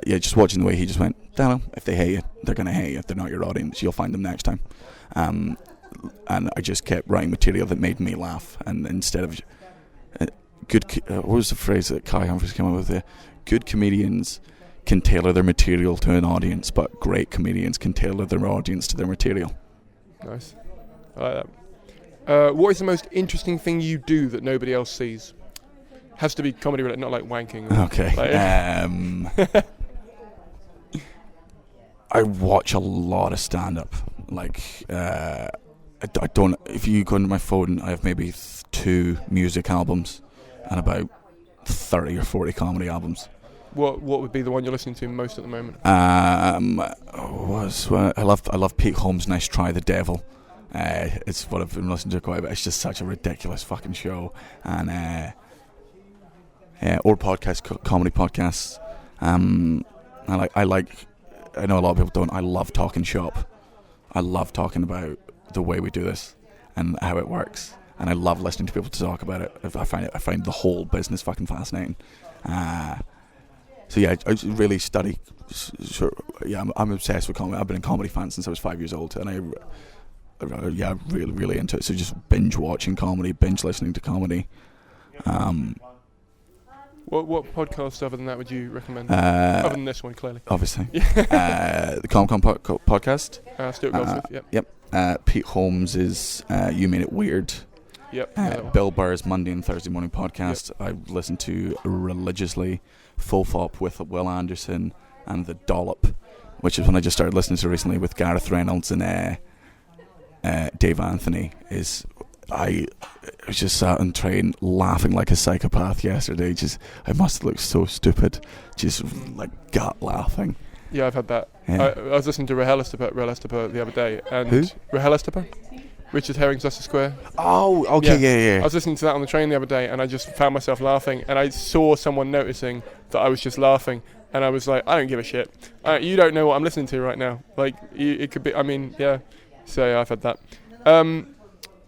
just watching the way he just went, Dano, if they hate you, they're going to hate you. If they're not your audience, you'll find them next time. And I just kept writing material that made me laugh, and instead of what was the phrase that Kai Humphries came up with? Good comedians can tailor their material to an audience, but great comedians can tailor their audience to their material. Nice. I like that. What is the most interesting thing you do that nobody else sees? Has to be comedy related, not like wanking. Okay. I watch a lot of stand-up. I don't. If you go into my phone, I have maybe 2 music albums and about 30 or 40 comedy albums. What would be the one you're listening to most at the moment? I love Pete Holmes' Nice Try the Devil. It's what I've been listening to quite a bit. It's just such a ridiculous fucking show. And or comedy podcasts. I know a lot of people don't. I love talking shop. I love talking about the way we do this and how it works, and I love listening to people to talk about it. I find the whole business fucking fascinating. So yeah, I really study. I'm obsessed with comedy. I've been a comedy fan since I was 5 years old, and I'm really into it. So just binge watching comedy, binge listening to comedy. What podcasts other than that would you recommend? Other than this one, clearly. Obviously. The Comcom podcast. Stuart Goldsmith, Yep. Pete Holmes is You Made It Weird. Yep. Bill Burr's Monday and Thursday morning podcast. I listen to religiously. Full Fop with Will Anderson and The Dollop, which is one I just started listening to recently with Gareth Reynolds and Dave Anthony. I was just sat on train laughing like a psychopath yesterday. I must look so stupid, just like gut laughing. Yeah, I've had that. Yeah. I was listening to Rahel Estepper the other day, and who? Rahel Estepper, Richard Herring's Leicester Square. Oh, okay, yeah. I was listening to that on the train the other day, and I just found myself laughing, and I saw someone noticing that I was just laughing, and I was like, I don't give a shit. You don't know what I'm listening to right now. Like, it could be. I mean, yeah. So yeah, I've had that.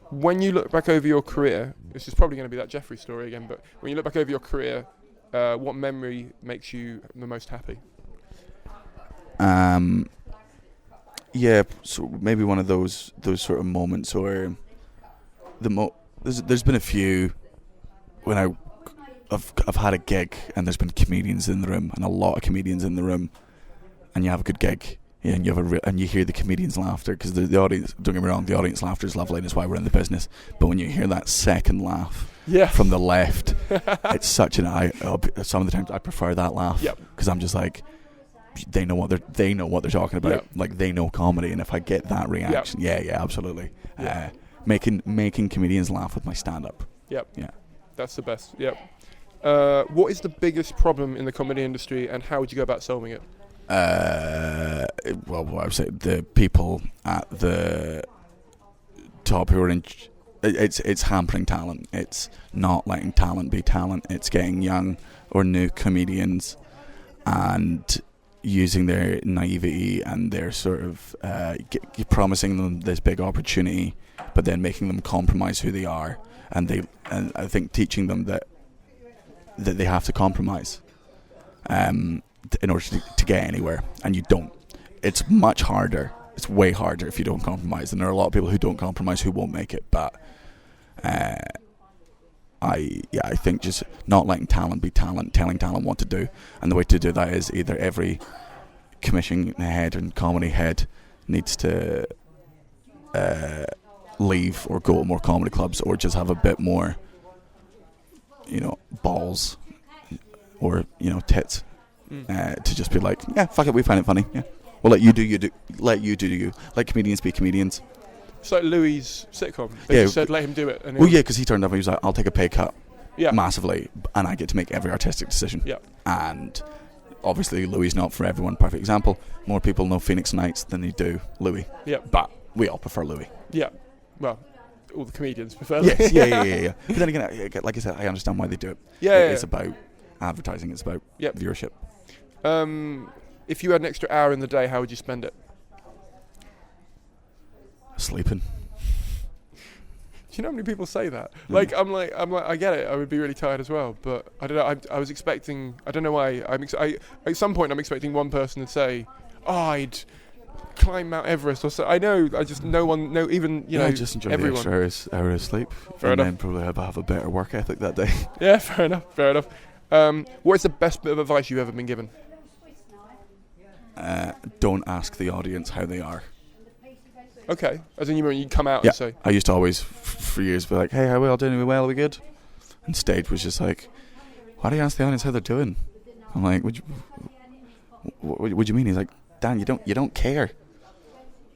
When you look back over your career, this is probably going to be that Jeffrey story again, but when you look back over your career, what memory makes you the most happy? Yeah, so maybe one of those sort of moments where there's been a few when I've had a gig and there's been comedians in the room, and a lot of comedians in the room, and you have a good gig. Yeah, and you have and you hear the comedians' laughter, because the audience. Don't get me wrong, the audience laughter is lovely, and it's why we're in the business. But when you hear that second laugh from the left, it's such some of the times I prefer that laugh, because I'm just like, they know what they're talking about. Like, they know comedy, and if I get that reaction, absolutely. Making comedians laugh with my stand-up. Yeah, that's the best. What is the biggest problem in the comedy industry, and how would you go about solving it? Well, what I would say, the people at the top who are in, it's hampering talent. It's not letting talent be talent. It's getting young or new comedians and using their naivety and their sort of promising them this big opportunity, but then making them compromise who they are, and I think teaching them that they have to compromise. In order to get anywhere, and you don't. It's much harder. It's way harder if you don't compromise, and there are a lot of people who don't compromise who won't make it. But I think just not letting talent be talent, telling talent what to do, and the way to do that is either every commission head and comedy head needs to leave or go to more comedy clubs, or just have a bit more, balls, or tits. To just be like, yeah, fuck it, we find it funny. Yeah, we'll let you do you. Let comedians be comedians. It's like Louie's sitcom. They just said let him do it. And because he turned up and he was like, I'll take a pay cut, massively, and I get to make every artistic decision. Yeah, and obviously Louie's not for everyone. Perfect example. More people know Phoenix Nights than they do Louie. Yeah, but we all prefer Louie. Yeah, well, all the comedians prefer Louie. Yes, yeah. But then again, like I said, I understand why they do it. It's about advertising. It's about viewership. If you had an extra hour in the day, how would you spend it? Sleeping. Do you know how many people say that? Like, I'm like, I get it. I would be really tired as well, but I don't know. I was expecting. I don't know why. At some point, I'm expecting one person to say, I'd climb Mount Everest or so. I know. I just no one. No, even just enjoy everyone. the extra hour of sleep. Fair enough. Then probably have a better work ethic that day. Yeah, fair enough. What is the best bit of advice you've ever been given? Don't ask the audience how they are. Okay, as in you come out and say. I used to always, for years, be like, "Hey, how are we all doing? Are we well? Are we good?" And stage was just like, "Why do you ask the audience how they're doing?" I'm like, "What do you mean?" He's like, "Dan, you don't care.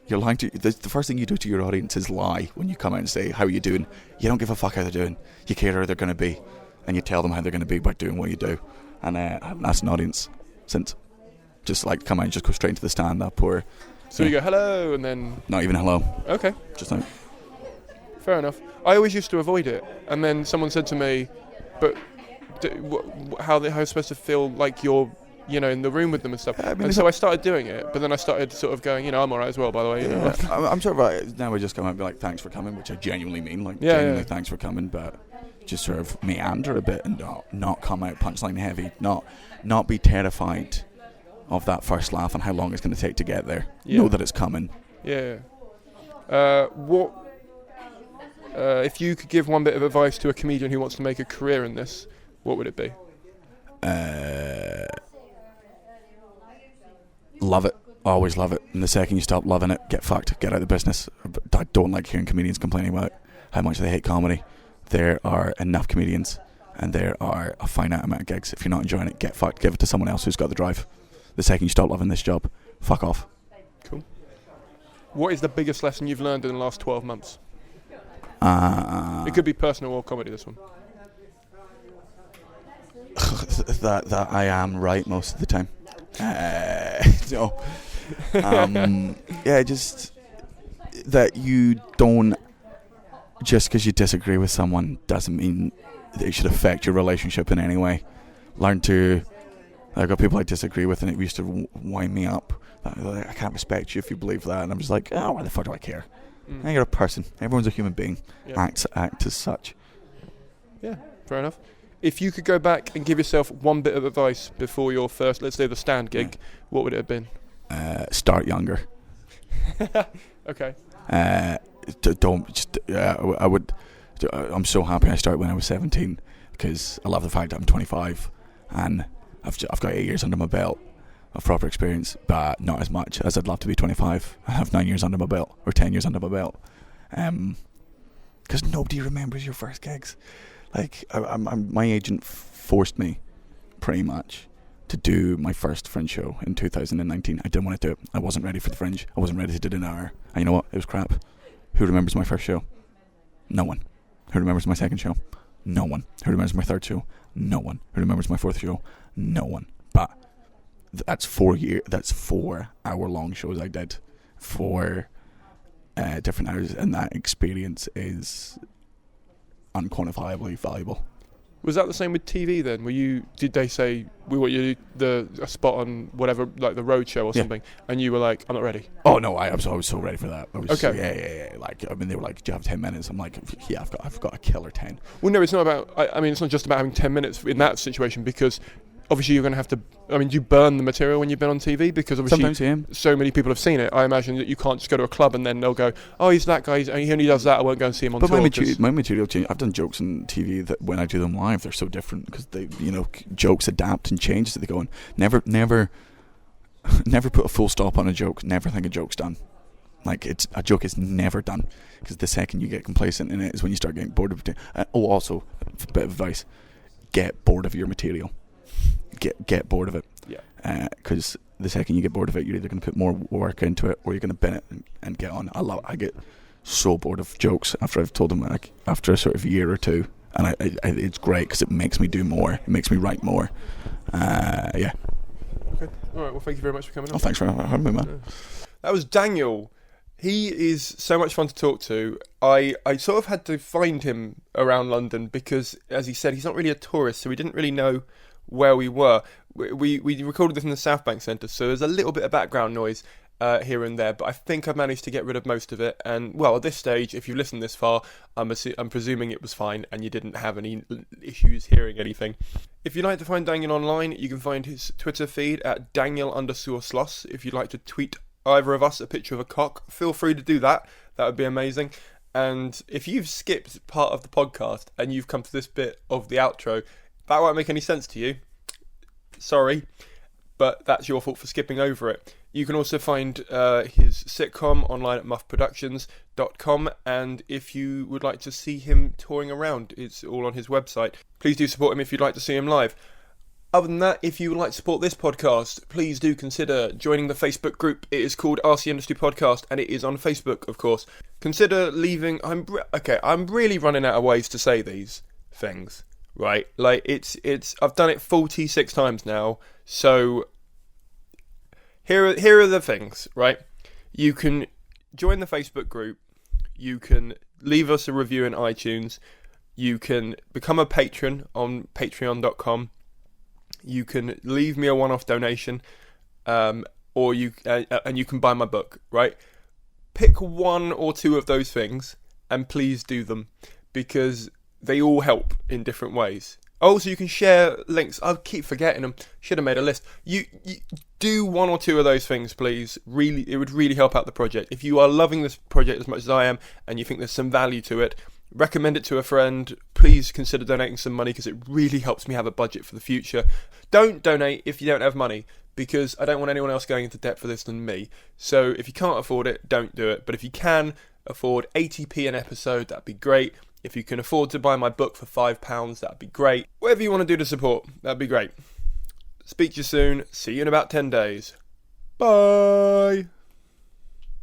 You're lying to the first thing you do to your audience is lie when you come out and say how are you doing. You don't give a fuck how they're doing. You care how they're going to be, and you tell them how they're going to be by doing what you do." And I haven't asked an audience since. Just like come out and just go straight into the stand-up, or so you go hello and then not even hello. Okay, just like fair enough. I always used to avoid it, and then someone said to me, "But how they're supposed to feel like you're in the room with them and stuff." And so I started doing it, but then I started sort of going, I'm alright as well, by the way. I'm sort of now I just come out and be like, thanks for coming, which I genuinely mean, like genuinely thanks for coming, but just sort of meander a bit and not come out punchline heavy, not be terrified of that first laugh and how long it's going to take to get there. Know that it's coming. Yeah. If you could give one bit of advice to a comedian who wants to make a career in this, what would it be? Love it. Always love it. And the second you stop loving it, get fucked. Get out of the business. I don't like hearing comedians complaining about how much they hate comedy. There are enough comedians, and there are a finite amount of gigs. If you're not enjoying it, get fucked. Give it to someone else who's got the drive. The second you stop loving this job, fuck off. Cool. What is the biggest lesson you've learned in the last 12 months? It could be personal or comedy, this one. that I am right most of the time. Just that you don't, just because you disagree with someone doesn't mean that it should affect your relationship in any way. Learn to, I've got people I disagree with, and it used to wind me up. I can't respect you if you believe that, and I'm just like, oh, why the fuck do I care? You're a person. Everyone's a human being. Yeah. Act as such. Yeah, fair enough. If you could go back and give yourself one bit of advice before your first, let's say, the stand gig, what would it have been? Start younger. Okay. I would. I'm so happy I started when I was 17 because I love the fact that I'm 25 and I've got 8 years under my belt of proper experience, but not as much as I'd love to be 25. I have 9 years under my belt or 10 years under my belt. Because nobody remembers your first gigs. Like my agent forced me pretty much to do my first Fringe show in 2019. I didn't want to do it. I wasn't ready for the Fringe. I wasn't ready to do an hour. And you know what? It was crap. Who remembers my first show? No one. Who remembers my second show? No one. Who remembers my third show? No one. Who remembers my fourth show? No one. But that's 4 hour-long shows I did for different hours, and that experience is unquantifiably valuable. Was that the same with TV then? Did they say we want you to do a spot on whatever, like the road show or something, and you were like, I'm not ready? Oh no, I was so ready for that. Okay. Yeah. Like, I mean, they were like, do you have 10 minutes? I'm like, yeah, I've got a killer 10. Well, no, it's not about. I mean, it's not just about having 10 minutes in that situation, because obviously you're going to have to. I mean, do you burn the material when you've been on TV? Because obviously so many people have seen it. I imagine that you can't just go to a club and then they'll go, oh, he's that guy. He only does that. I won't go and see him on tour. But my material change. I've done jokes on TV that when I do them live, they're so different because they, jokes adapt and change as they go on. Never put a full stop on a joke. Never think a joke's done. Like, a joke is never done, because the second you get complacent in it is when you start getting bored of it. Also, a bit of advice: get bored of your material. Get bored of it. Yeah. Because the second you get bored of it, you're either going to put more work into it or you're going to bin it and get on. I get so bored of jokes after I've told them, like, after a sort of year or two, and it's great because it makes me do more. It makes me write more. Yeah. Okay. All right. Well, thank you very much for coming on. Oh, thanks for having me, man. That was Daniel. He is so much fun to talk to. I sort of had to find him around London because, as he said, he's not really a tourist, so we didn't really know where we were. We recorded this in the South Bank Centre, so there's a little bit of background noise here and there, but I think I've managed to get rid of most of it. And, well, at this stage, if you've listened this far, I'm presuming it was fine and you didn't have any issues hearing anything. If you'd like to find Daniel online, you can find his Twitter feed at Daniel_Sloss. If you'd like to tweet either of us a picture of a cock, feel free to do that. That would be amazing. And if you've skipped part of the podcast and you've come to this bit of the outro, that won't make any sense to you. Sorry, but that's your fault for skipping over it. You can also find his sitcom online at muffproductions.com, and if you would like to see him touring around, it's all on his website. Please do support him if you'd like to see him live. Other than that, if you would like to support this podcast, please do consider joining the Facebook group. It is called RC Industry Podcast, and it is on Facebook, of course. Consider leaving... I'm really running out of ways to say these things, right? Like, it's. I've done it 46 times now, so here are the things, right? You can join the Facebook group. You can leave us a review in iTunes. You can become a patron on patreon.com. You can leave me a one-off donation, or you can buy my book, right? Pick one or two of those things, and please do them, because they all help in different ways. Also, you can share links. I keep forgetting them. Should have made a list. You do one or two of those things, please. Really, it would really help out the project. If you are loving this project as much as I am, and you think there's some value to it, recommend it to a friend. Please consider donating some money, because it really helps me have a budget for the future. Don't donate if you don't have money, because I don't want anyone else going into debt for this than me. So if you can't afford it, don't do it. But if you can afford 80p an episode, that'd be great. If you can afford to buy my book for £5, that'd be great. Whatever you want to do to support, that'd be great. Speak to you soon. See you in about 10 days. Bye.